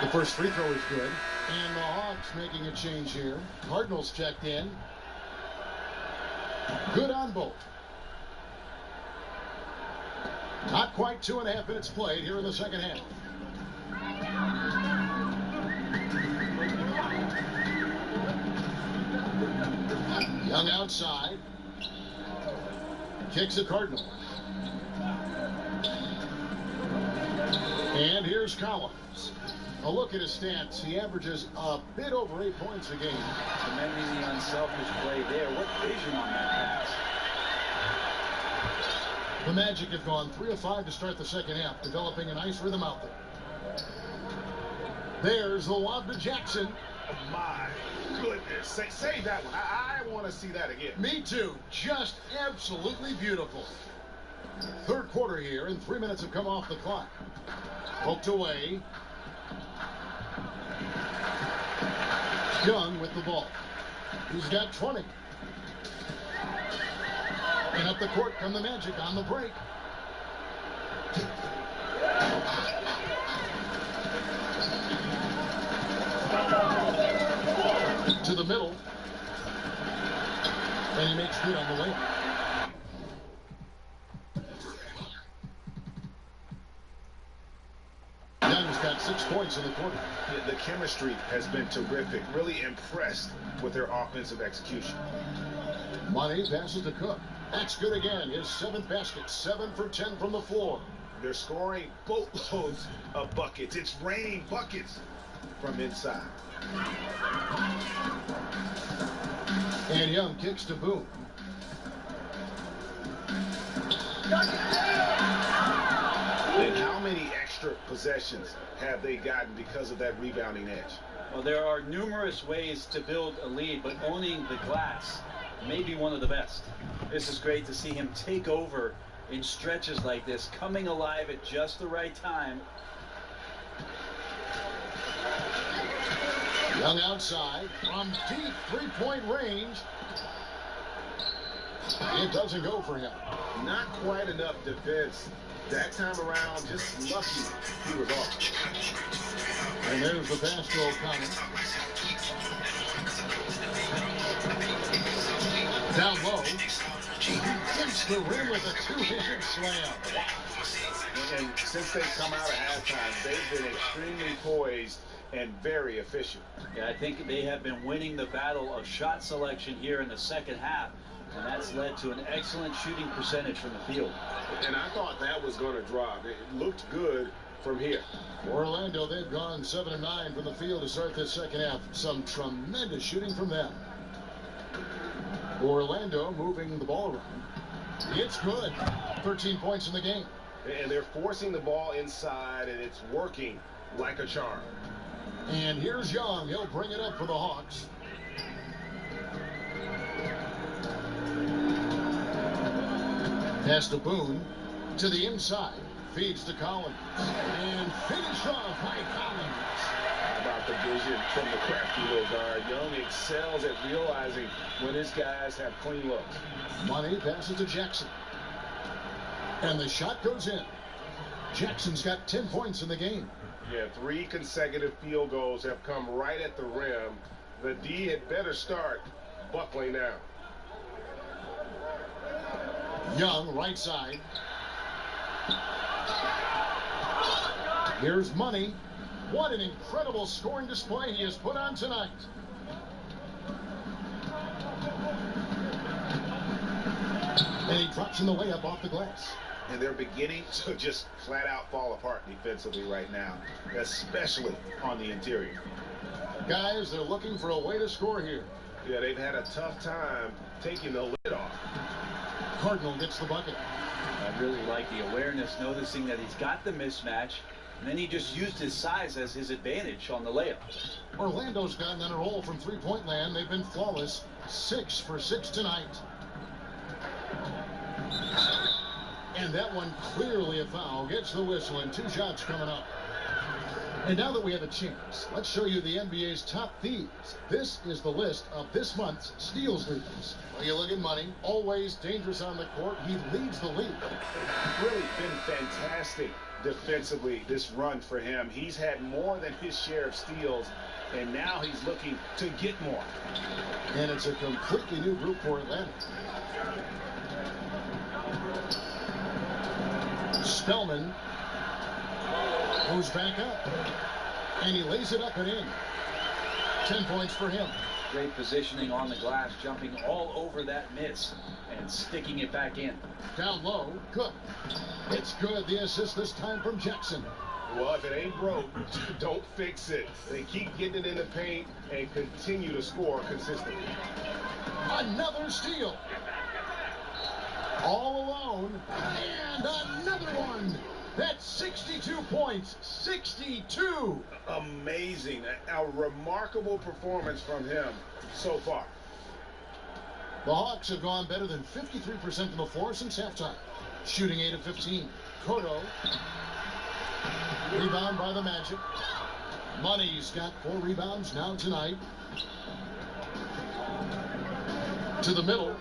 The first free throw is good. And the Hawks making a change here. Cardinals checked in. Good on both. Not quite 2.5 minutes played here in the second half. Young outside. Kicks the Cardinals. And here's Collins. A look at his stats. He averages a bit over 8 points a game. Commending the unselfish play there. What vision on that pass. The Magic have gone 3 of 5 to start the second half, developing a nice rhythm out there. There's the lob to Jackson. My goodness. Say that one. I want to see that again. Me too. Just absolutely beautiful. Third quarter here, and 3 minutes have come off the clock. Poked away. Young with the ball. He's got 20. And up the court come the Magic on the break. To the middle. And he makes good on the way. Young's got 6 points in the quarter. The chemistry has been terrific. Really impressed with their offensive execution. Money passes to Cook. That's good again. His 7th basket. 7 for 10 from the floor. They're scoring boatloads of buckets. It's raining buckets from inside. And Young kicks to Boone. And how many extra possessions have they gotten because of that rebounding edge? Well, there are numerous ways to build a lead, but owning the glass may be one of the best. This is great to see him take over in stretches like this, coming alive at just the right time. Young outside from deep 3-point range. It doesn't go for him. Not quite enough defense. That time around, just lucky he was off. And there's the pass to O'Connor. Down low. Against the rim with a 2-handed slam. And since they come out of halftime, they've been extremely poised and very efficient. Yeah, I think they have been winning the battle of shot selection here in the second half, and that's led to an excellent shooting percentage from the field. And I thought that was going to drop. It looked good from here. Orlando, they've gone 7 of 9 from the field to start this second half. Some tremendous shooting from them. Orlando moving the ball around. It's good. 13 points in the game. And they're forcing the ball inside, and it's working like a charm. And here's Young. He'll bring it up for the Hawks. Pass to Boone. To the inside. Feeds to Collins. And finish off by Collins. How about the vision from the crafty little guard? Young excels at realizing when his guys have clean looks. Money passes to Jackson. And the shot goes in. Jackson's got 10 points in the game. Yeah, 3 consecutive field goals have come right at the rim. The D had better start buckling down. Young, right side. Here's Money. What an incredible scoring display he has put on tonight. And he drops in the layup off the glass. And they're beginning to just flat out fall apart defensively right now, especially on the interior. Guys, they're looking for a way to score here. Yeah, they've had a tough time taking the lid off. Cardinal gets the bucket. I really like the awareness, noticing that he's got the mismatch, and then he just used his size as his advantage on the layup. Orlando's gotten on a roll from three-point land. They've been flawless. 6 for 6 tonight. And that one clearly a foul. Gets the whistle, and 2 shots coming up. And now that we have a chance, let's show you the NBA's top thieves. This is the list of this month's steals leaders. When you look at Money, always dangerous on the court. He leads the league. Really been fantastic defensively this run for him. He's had more than his share of steals, and now he's looking to get more. And it's a completely new group for Atlanta. Spellman goes back up, and he lays it up and in. 10 points for him. Great positioning on the glass, jumping all over that miss and sticking it back in. Down low, Cook. It's good. The assist this time from Jackson. Well, if it ain't broke, don't fix it. They keep getting it in the paint and continue to score consistently. Another steal. All alone, and another one. That's 62 points. 62. Amazing. A remarkable performance from him so far. The Hawks have gone better than 53% from the floor since halftime. Shooting 8 of 15. Cotto. Rebound by the Magic. Money's got 4 rebounds now tonight. To the middle.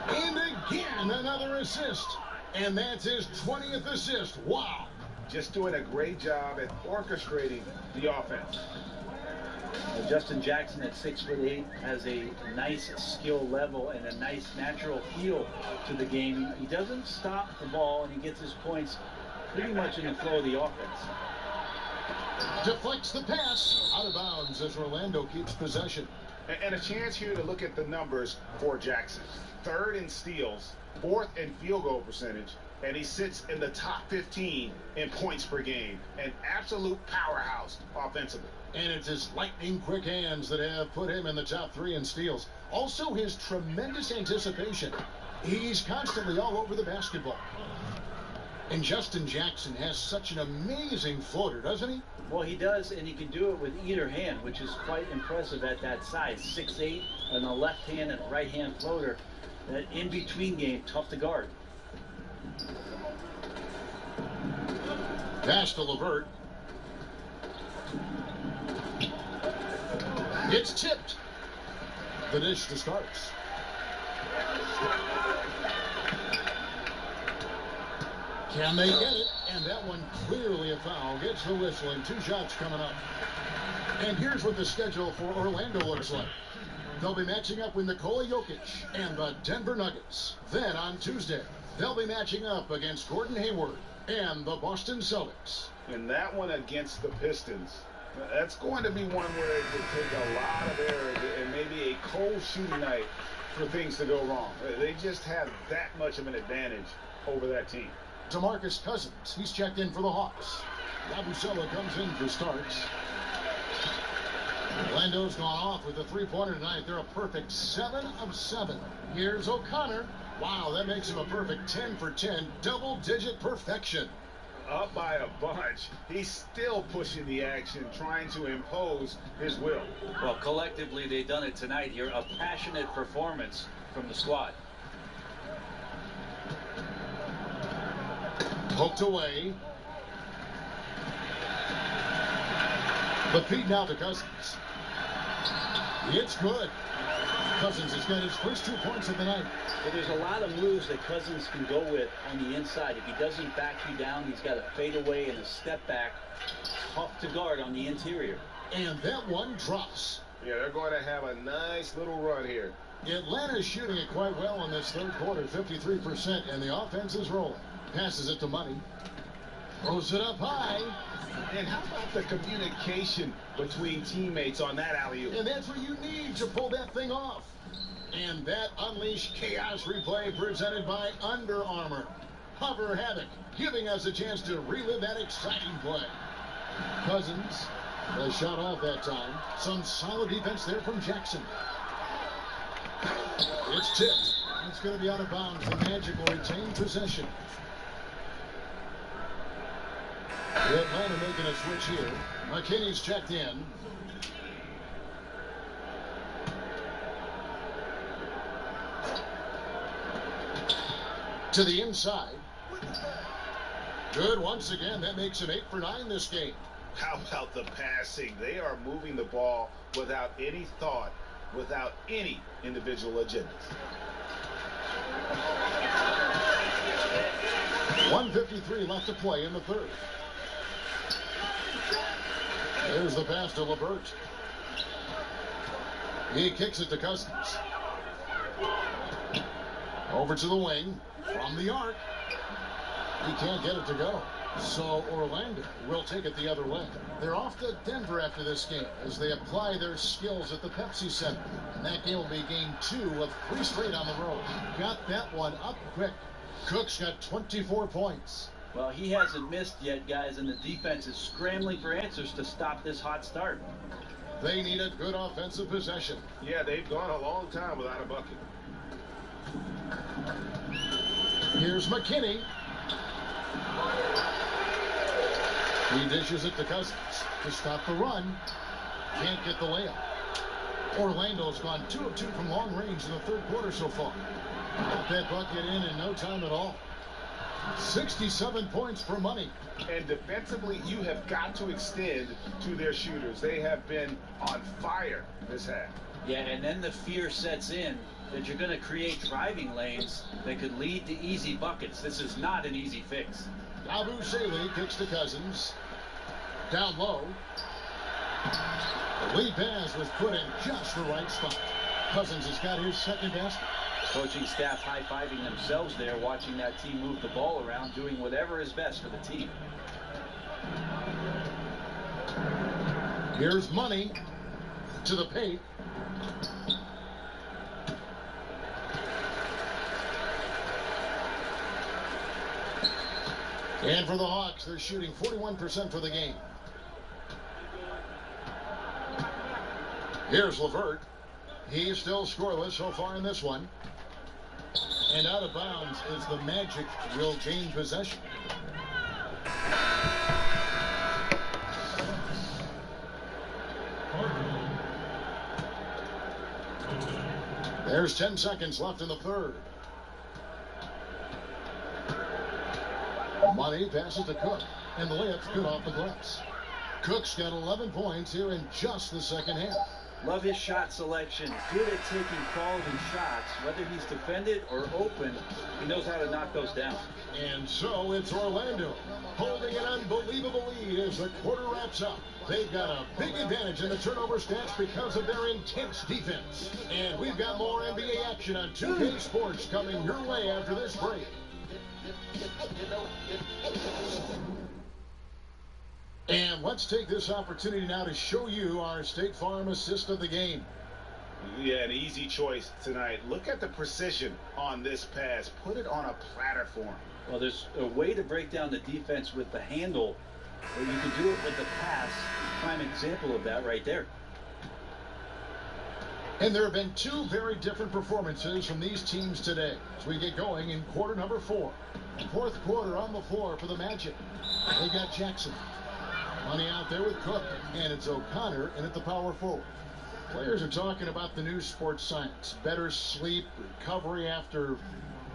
And again, another assist. And that's his 20th assist. Wow. Just doing a great job at orchestrating the offense. Justin Jackson at 6'8" has a nice skill level and a nice natural feel to the game. He doesn't stop the ball, and he gets his points pretty much in the flow of the offense. Deflects the pass. Out of bounds as Orlando keeps possession. And a chance here to look at the numbers for Jackson. 3rd in steals, 4th in field goal percentage, and he sits in the top 15 in points per game. An absolute powerhouse offensively. And it's his lightning quick hands that have put him in the top 3 in steals. Also his tremendous anticipation. He's constantly all over the basketball. And Justin Jackson has such an amazing floater, doesn't he? Well, he does, and he can do it with either hand, which is quite impressive at that size. 6'8", and a left hand and right hand floater. That in-between game, tough to guard. Pass to LeVert. It's tipped. The dish to Starks. Can they get it? And that one clearly a foul. Gets the whistle, and 2 shots coming up. And here's what the schedule for Orlando looks like. They'll be matching up with Nikola Jokic and the Denver Nuggets. Then on Tuesday, they'll be matching up against Gordon Hayward and the Boston Celtics. And that one against the Pistons That's going to be one where it could take a lot of errors and maybe a cold shooting night for things to go wrong. They just have that much of an advantage over that team. DeMarcus Cousins, he's checked in for the Hawks. Yabusele comes in for starts. Orlando's gone off with a three-pointer tonight. They're a perfect 7 of 7. Here's O'Connor. Wow, that makes him a perfect 10 for 10. Double-digit perfection. Up by a bunch. He's still pushing the action, trying to impose his will. Well, collectively, they've done it tonight here. A passionate performance from the squad. Poked away. But feed now to Cousins. It's good. Cousins has got his first 2 points of the night. Well, there's a lot of moves that Cousins can go with on the inside. If he doesn't back you down, he's got a fadeaway and a step back. Tough to guard on the interior. And that one drops. Yeah, they're going to have a nice little run here. Atlanta's shooting it quite well in this third quarter, 53%, and the offense is rolling. Passes it to Money. Throws it up high. And how about the communication between teammates on that alley-oop? And that's what you need to pull that thing off. And that unleashed chaos replay presented by Under Armour. Hover Havoc, giving us a chance to relive that exciting play. Cousins, the shot off that time. Some solid defense there from Jackson. It's tipped. It's going to be out of bounds. The Magic will retain possession. Atlanta making a switch here. McKinney's checked in. To the inside. Good once again. That makes him 8 for 9 this game. How about the passing? They are moving the ball without any thought, without any individual agenda. 1:53 left to play in the third. There's the pass to LeVert. He kicks it to Cousins. Over to the wing. From the arc. He can't get it to go. So Orlando will take it the other way. They're off to Denver after this game as they apply their skills at the Pepsi Center. And that game will be game 2 of 3 straight on the road. Got that one up quick. Cook's got 24 points. Well, he hasn't missed yet, guys, and the defense is scrambling for answers to stop this hot start. They need a good offensive possession. Yeah, they've gone a long time without a bucket. Here's McKinney. He dishes it to Cousins to stop the run. Can't get the layup. Orlando's gone 2 of 2 from long range in the third quarter so far. Got that bucket in no time at all. 67 points for Money. And defensively, you have got to extend to their shooters. They have been on fire this half. Yeah, and then the fear sets in that you're going to create driving lanes that could lead to easy buckets. This is not an easy fix. Yabusele kicks to Cousins. Down low. The lead pass was put in just the right spot. Cousins has got his second basket. Coaching staff high-fiving themselves there, watching that team move the ball around, doing whatever is best for the team. Here's Money to the paint. And for the Hawks, they're shooting 41% for the game. Here's LeVert. He's still scoreless so far in this one. And out of bounds is the Magic will gain possession. There's 10 seconds left in the third. Money passes to Cook, and the layup's good off the glass. Cook's got 11 points here in just the second half. Love his shot selection. Good at taking quality shots. Whether he's defended or open, he knows how to knock those down. And so it's Orlando holding an unbelievable lead as the quarter wraps up. They've got a big advantage in the turnover stats because of their intense defense. And we've got more NBA action on 2K Sports coming your way after this break. And let's take this opportunity now to show you our State Farm assist of the game. Yeah, an easy choice tonight. Look at the precision on this pass. Put it on a platter for him. Well, there's a way to break down the defense with the handle, or you can do it with the pass. Prime example of that right there. And there have been two very different performances from these teams today as we get going in quarter number 4. Fourth quarter on the floor for the Magic. They got Jackson. Money out there with Cook, and it's O'Connor in at the power forward. Players are talking about the new sports science. Better sleep, recovery after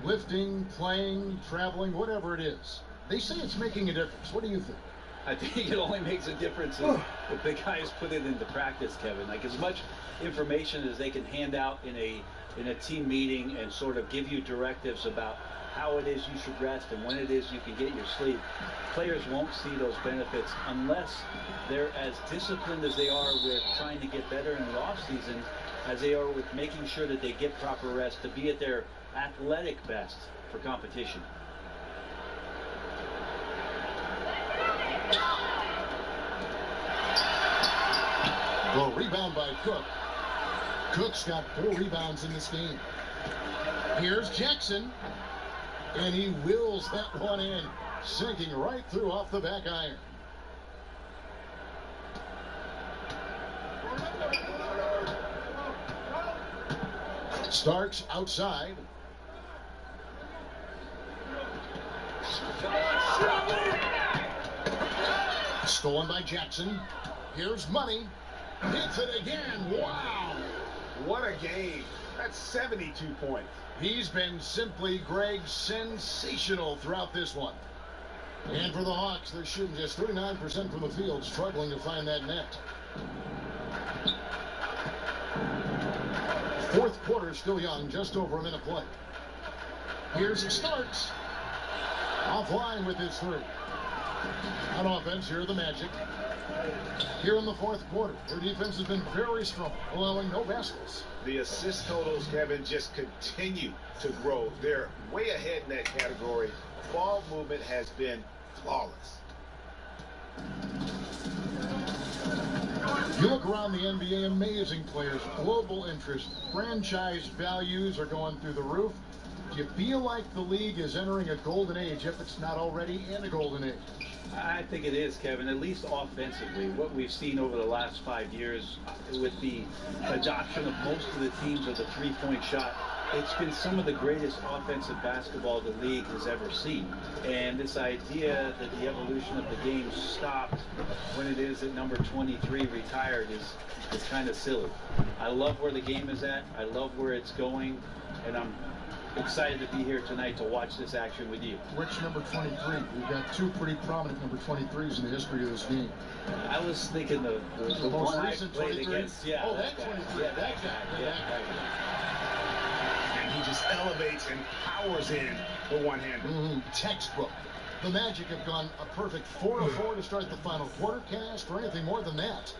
lifting, playing, traveling, whatever it is. They say it's making a difference. What do you think? I think it only makes a difference if the guys put it into practice, Kevin. Like, as much information as they can hand out in a team meeting and sort of give you directives about how it is you should rest and when it is you can get your sleep, players won't see those benefits unless they're as disciplined as they are with trying to get better in the off season as they are with making sure that they get proper rest to be at their athletic best for competition. Well, rebound by Cook. Cook's got 4 rebounds in this game. Here's Jackson, and he wills that one in, sinking right through off the back iron. Starks outside. Stolen by Jackson. Here's Money. Hits it again. Wow. What a game. That's 72 points. He's been simply, Greg, sensational throughout this one. And for the Hawks, they're shooting just 39% from the field, struggling to find that net. Fourth quarter still young, just over a minute play. Here's Starks. Offline with his 3. On offense, here are the Magic. Here in the fourth quarter, their defense has been very strong, allowing no baskets. The assist totals, Kevin, just continue to grow. They're way ahead in that category. Ball movement has been flawless. You look around the NBA, amazing players, global interest, franchise values are going through the roof. Do you feel like the league is entering a golden age, if it's not already in a golden age? I think it is, Kevin, at least offensively. What we've seen over the last 5 years with the adoption of most of the teams of the three-point shot, it's been some of the greatest offensive basketball the league has ever seen. And this idea that the evolution of the game stopped when it is that number 23 retired is kind of silly. I love where the game is at. I love where it's going. And I'm excited to be here tonight to watch this action with you. Which number 23? We've got 2 pretty prominent number 23s in the history of this game. I was thinking the most one recent I played 23? against. Yeah, oh, that 23. Yeah, that guy. Yeah, that guy. And he just elevates and powers in the one-hander. Textbook. The Magic have gone a perfect 4-4 to start the final quarter. Can't ask for anything more than that.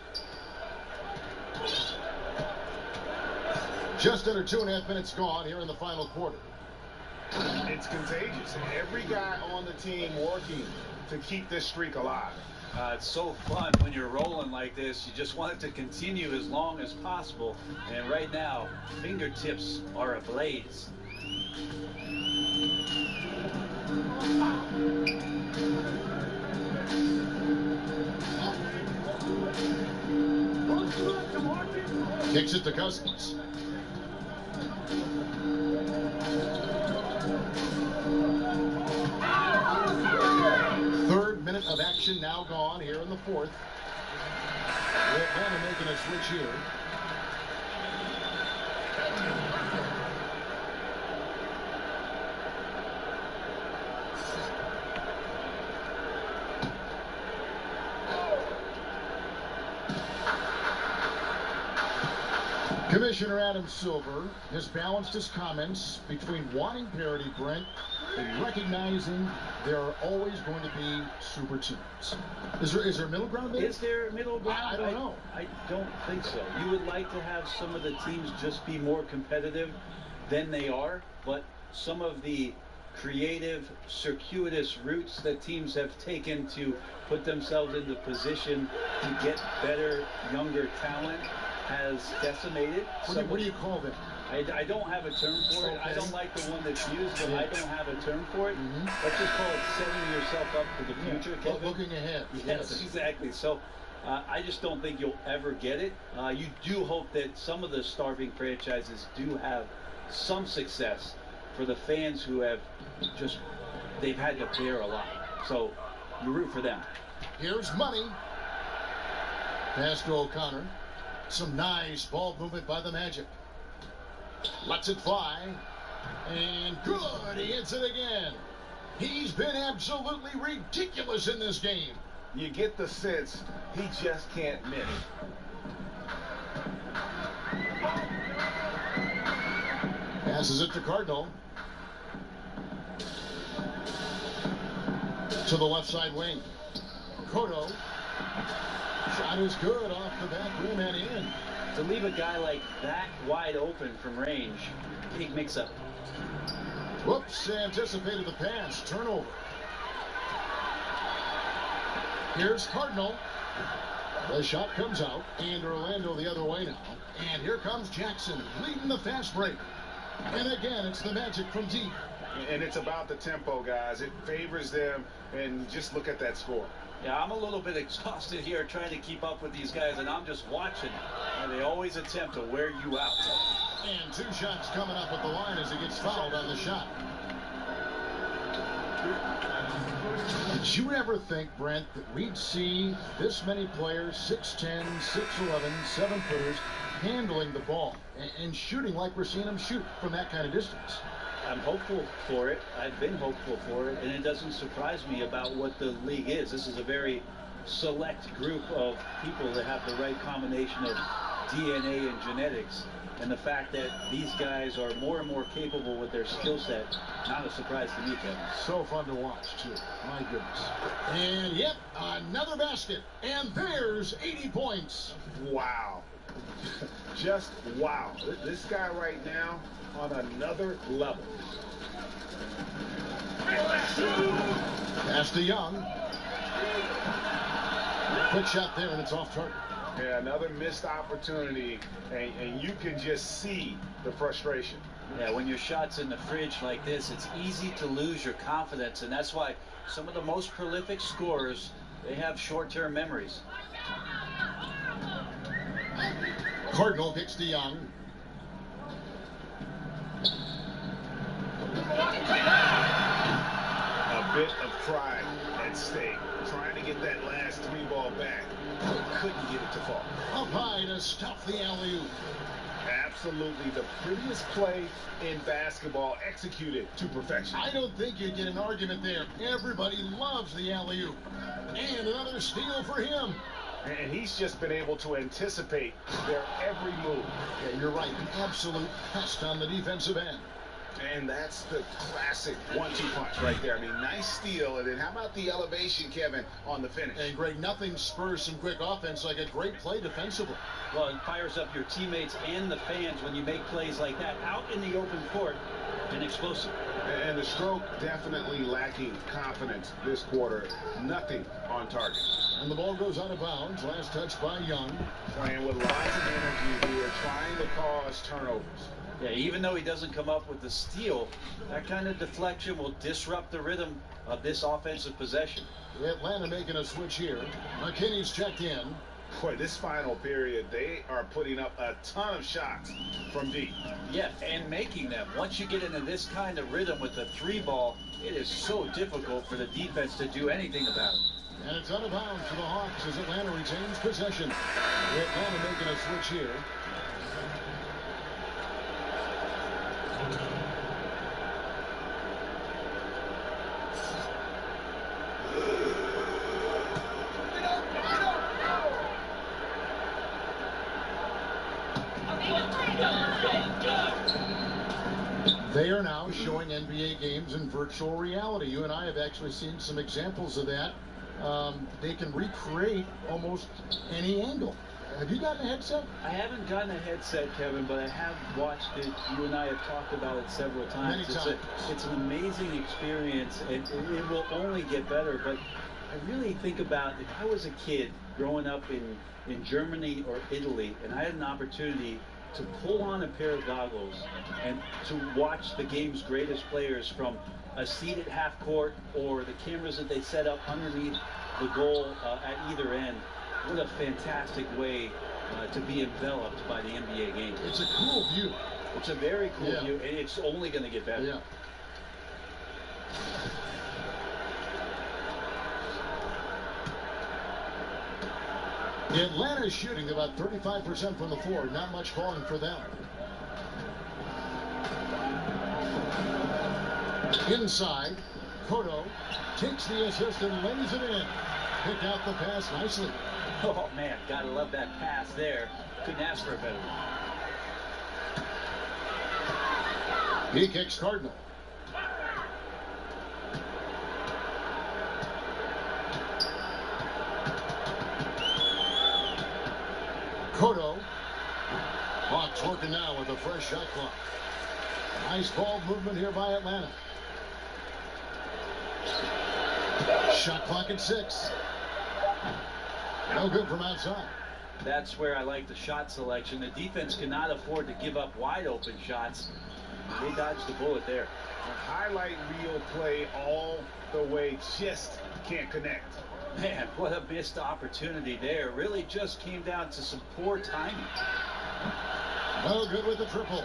Just under 2.5 minutes gone here in the final quarter. It's contagious. Every guy on the team working to keep this streak alive. It's so fun when you're rolling like this. You just want it to continue as long as possible. And right now, fingertips are ablaze. Kicks it to Cousins. Third minute of action now gone here in the fourth. Atlanta making a switch here. Commissioner Adam Silver has balanced his comments between wanting parity, Brent, and recognizing there are always going to be super teams. Is there a middle ground there? Is there a middle ground? I don't know. I don't think so. You would like to have some of the teams just be more competitive than they are, but some of the creative, circuitous routes that teams have taken to put themselves into position to get better, younger talent has decimated. What do you call that? I don't have a term for it. I don't like the one that's used, but I don't have a term for it. Let's just call it setting yourself up for the future, Kevin. Looking ahead. Yes, exactly. So I just don't think you'll ever get it. You do hope that some of the starving franchises do have some success for the fans who have just, they've had to bear a lot. So you root for them. Here's money. Pass to O'Connor. Some nice ball movement by the Magic. Lets it fly. And good. He hits it again. He's been absolutely ridiculous in this game. You get the sense he just can't miss. Passes it to Cardinal. To the left side wing. Cotto. Shot is good off the back rim and in. To leave a guy like that wide open from range, big mix-up. Whoops, anticipated the pass. Turnover. Here's Cardinal. The shot comes out, and Orlando the other way now. And here comes Jackson leading the fast break. And again, it's the Magic from deep. And it's about the tempo, guys. It favors them, and just look at that score. Yeah, I'm a little bit exhausted here trying to keep up with these guys, and I'm just watching. And they always attempt to wear you out. And two shots coming up at the line as he gets fouled on the shot. Did you ever think, Brent, that we'd see this many players, 6'10", 6'11", 7-footers, handling the ball and shooting like we're seeing them shoot from that kind of distance? I'm hopeful for it. I've been hopeful for it, and it doesn't surprise me about what the league is. This is a very select group of people that have the right combination of DNA and genetics. And the fact that these guys are more and more capable with their skill set, not a surprise to me, Kevin. So fun to watch, too. My goodness. And, yep, another basket. And there's 80 points. Wow. Just wow. This guy right now on another level. Pass to Young. Quick shot there, and it's off target. Yeah, another missed opportunity, and you can just see the frustration. Yeah, when your shot's in the fridge like this, it's easy to lose your confidence, and that's why some of the most prolific scorers, they have short-term memories. Cardinal kicks to Young. A bit of pride at stake, trying to get that last three ball back. Couldn't get it to fall. Up high to stop the alley-oop. Absolutely the prettiest play in basketball, executed to perfection. I don't think you'd get an argument there. Everybody loves the alley-oop. And another steal for him. And he's just been able to anticipate their every move. Yeah, you're right. An absolute pest on the defensive end. And that's the classic 1-2 punch right there. I mean, nice steal. And then how about the elevation, Kevin, on the finish? And Greg, nothing spurs some quick offense like a great play defensively. Well, it fires up your teammates and the fans when you make plays like that out in the open court and explosive. And the stroke definitely lacking confidence this quarter. Nothing on target. And the ball goes out of bounds. Last touch by Young. Playing with lots of energy here, trying to cause turnovers. Yeah, even though he doesn't come up with the steal, that kind of deflection will disrupt the rhythm of this offensive possession. Atlanta making a switch here. McKinney's checked in. Boy, this final period, they are putting up a ton of shots from deep. Yeah, and making them. Once you get into this kind of rhythm with the three ball, it is so difficult for the defense to do anything about it. And it's out of bounds for the Hawks as Atlanta retains possession. Atlanta making a switch here. They are now showing NBA games in virtual reality. You and I have actually seen some examples of that. They can recreate almost any angle. Have you gotten a headset? I haven't gotten a headset, Kevin, but I have watched it. You and I have talked about it several times. Many times. It's an amazing experience, and it will only get better. But I really think about if I was a kid growing up in Germany or Italy, and I had an opportunity to pull on a pair of goggles and to watch the game's greatest players from a seat at half court or the cameras that they set up underneath the goal at either end. What a fantastic way to be enveloped by the NBA game. It's a cool view. It's a very cool view, and it's only going to get better. Yeah. Atlanta's shooting about 35% from the floor. Not much falling for them. Inside, Cotto takes the assist and lays it in. Picked out the pass nicely. Oh, man, gotta love that pass there. Couldn't ask for a better one. He kicks Cardinal. Cotto. Hawks working now with a fresh shot clock. Nice ball movement here by Atlanta. Shot clock at 6. No good from outside. That's where I like the shot selection. The defense cannot afford to give up wide open shots. They dodged the bullet there. A highlight reel play all the way, just can't connect. Man, what a missed opportunity there. Really just came down to some poor timing. No good with the triple.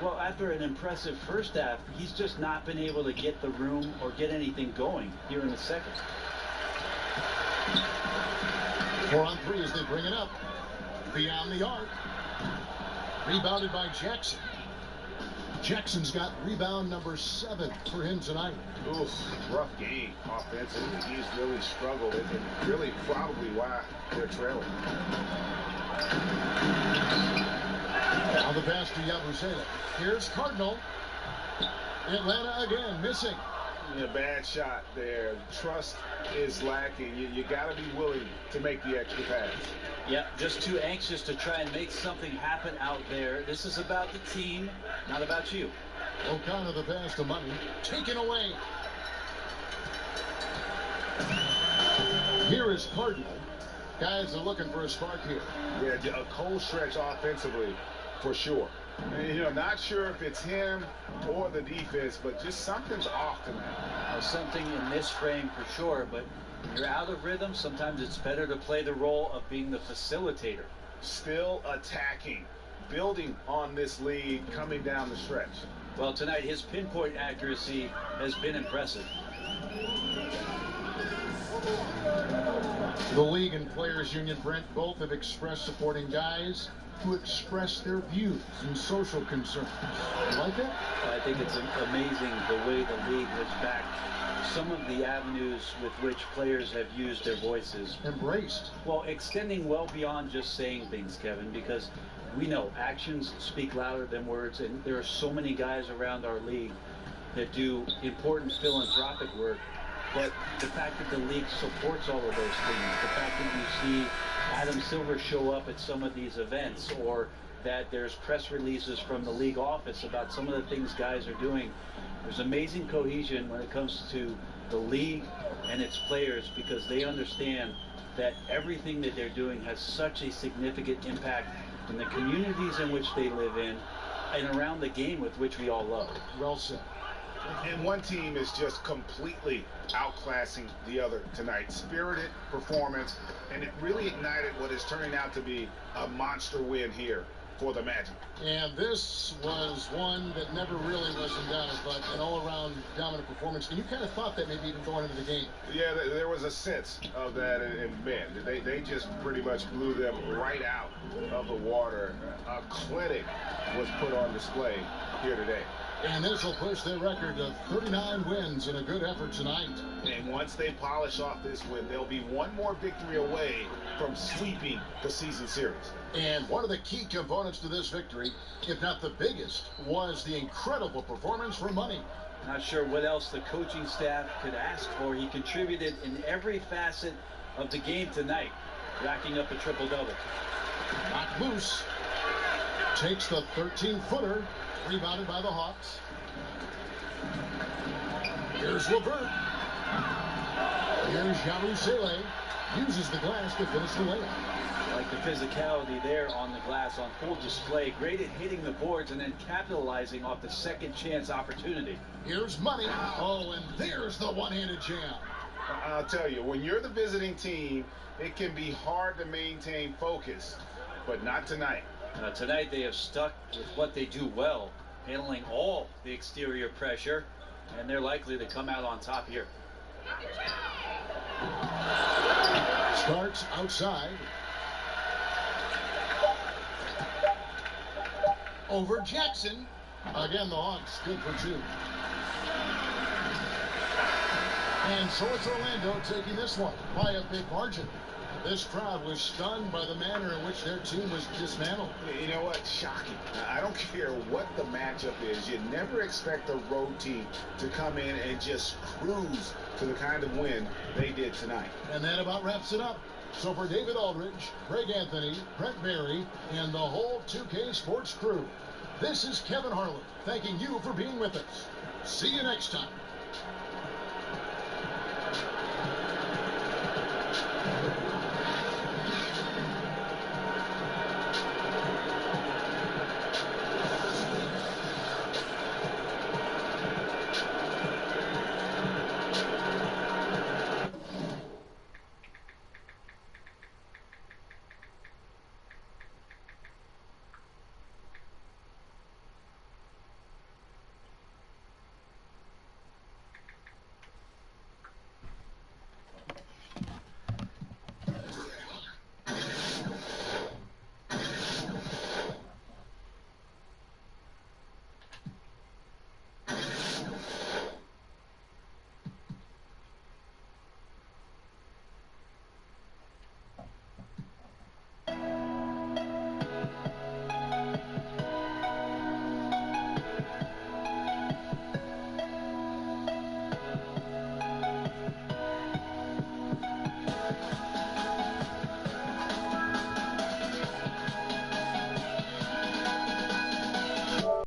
Well, after an impressive first half, he's just not been able to get the room or get anything going here in the second. 4 on 3 as they bring it up. Beyond the arc. Rebounded by Jackson. Jackson's got rebound number 7 for him tonight. Oof, rough game offensively. He's really struggled, and really probably why they're trailing. Now the pass to Yabusele. Here's Cardinal. Atlanta again missing. A bad shot there. Trust is lacking. You got to be willing to make the extra pass. Yeah, just too anxious to try and make something happen out there. This is about the team, not about you. O'Connor the pass to Money. Taken away. Here is Cardinal. Guys are looking for a spark here. Yeah, a cold stretch offensively for sure. And, not sure if it's him or the defense, but just something's off tonight. Something in this frame for sure, but when you're out of rhythm, sometimes it's better to play the role of being the facilitator. Still attacking, building on this lead coming down the stretch. Well, tonight his pinpoint accuracy has been impressive. The league and players union, Brent, both have expressed supporting guys who express their views and social concerns. You like that? I think it's amazing the way the league has backed some of the avenues with which players have used their voices. Embraced. Well, extending well beyond just saying things, Kevin, because we know actions speak louder than words, and there are so many guys around our league that do important philanthropic work. But the fact that the league supports all of those things, the fact that you see Adam Silver show up at some of these events, or that there's press releases from the league office about some of the things guys are doing, there's amazing cohesion when it comes to the league and its players, because they understand that everything that they're doing has such a significant impact in the communities in which they live in and around the game with which we all love. Well said. And one team is just completely outclassing the other tonight. Spirited performance, and it really ignited what is turning out to be a monster win here for the Magic. And this was one that never really was in doubt, but an all-around dominant performance. And you kind of thought that maybe even going into the game. Yeah, there was a sense of that, and man, they just pretty much blew them right out of the water. A clinic was put on display here today. And this will push their record to 39 wins in a good effort tonight. And once they polish off this win, they'll be one more victory away from sweeping the season series. And one of the key components to this victory, if not the biggest, was the incredible performance from Money. Not sure what else the coaching staff could ask for. He contributed in every facet of the game tonight, racking up a triple-double. Knocked loose. Takes the 13-footer. Rebounded by the Hawks. Here's Levert. Here's Yarusele. Uses the glass to finish the layup. Like the physicality there on the glass on full display. Great at hitting the boards and then capitalizing off the second chance opportunity. Here's Money. Oh, and there's the one-handed jam. I'll tell you, when you're the visiting team, it can be hard to maintain focus, but not tonight. Tonight they have stuck with what they do well, handling all the exterior pressure, and they're likely to come out on top here. Starts outside. Over Jackson. Again, the Hawks good for two. And so it's Orlando taking this one by a big margin. This crowd was stunned by the manner in which their team was dismantled. You know what? Shocking. I don't care what the matchup is. You never expect a road team to come in and just cruise to the kind of win they did tonight. And that about wraps it up. So for David Aldridge, Greg Anthony, Brent Barry, and the whole 2K Sports crew, this is Kevin Harlan thanking you for being with us. See you next time.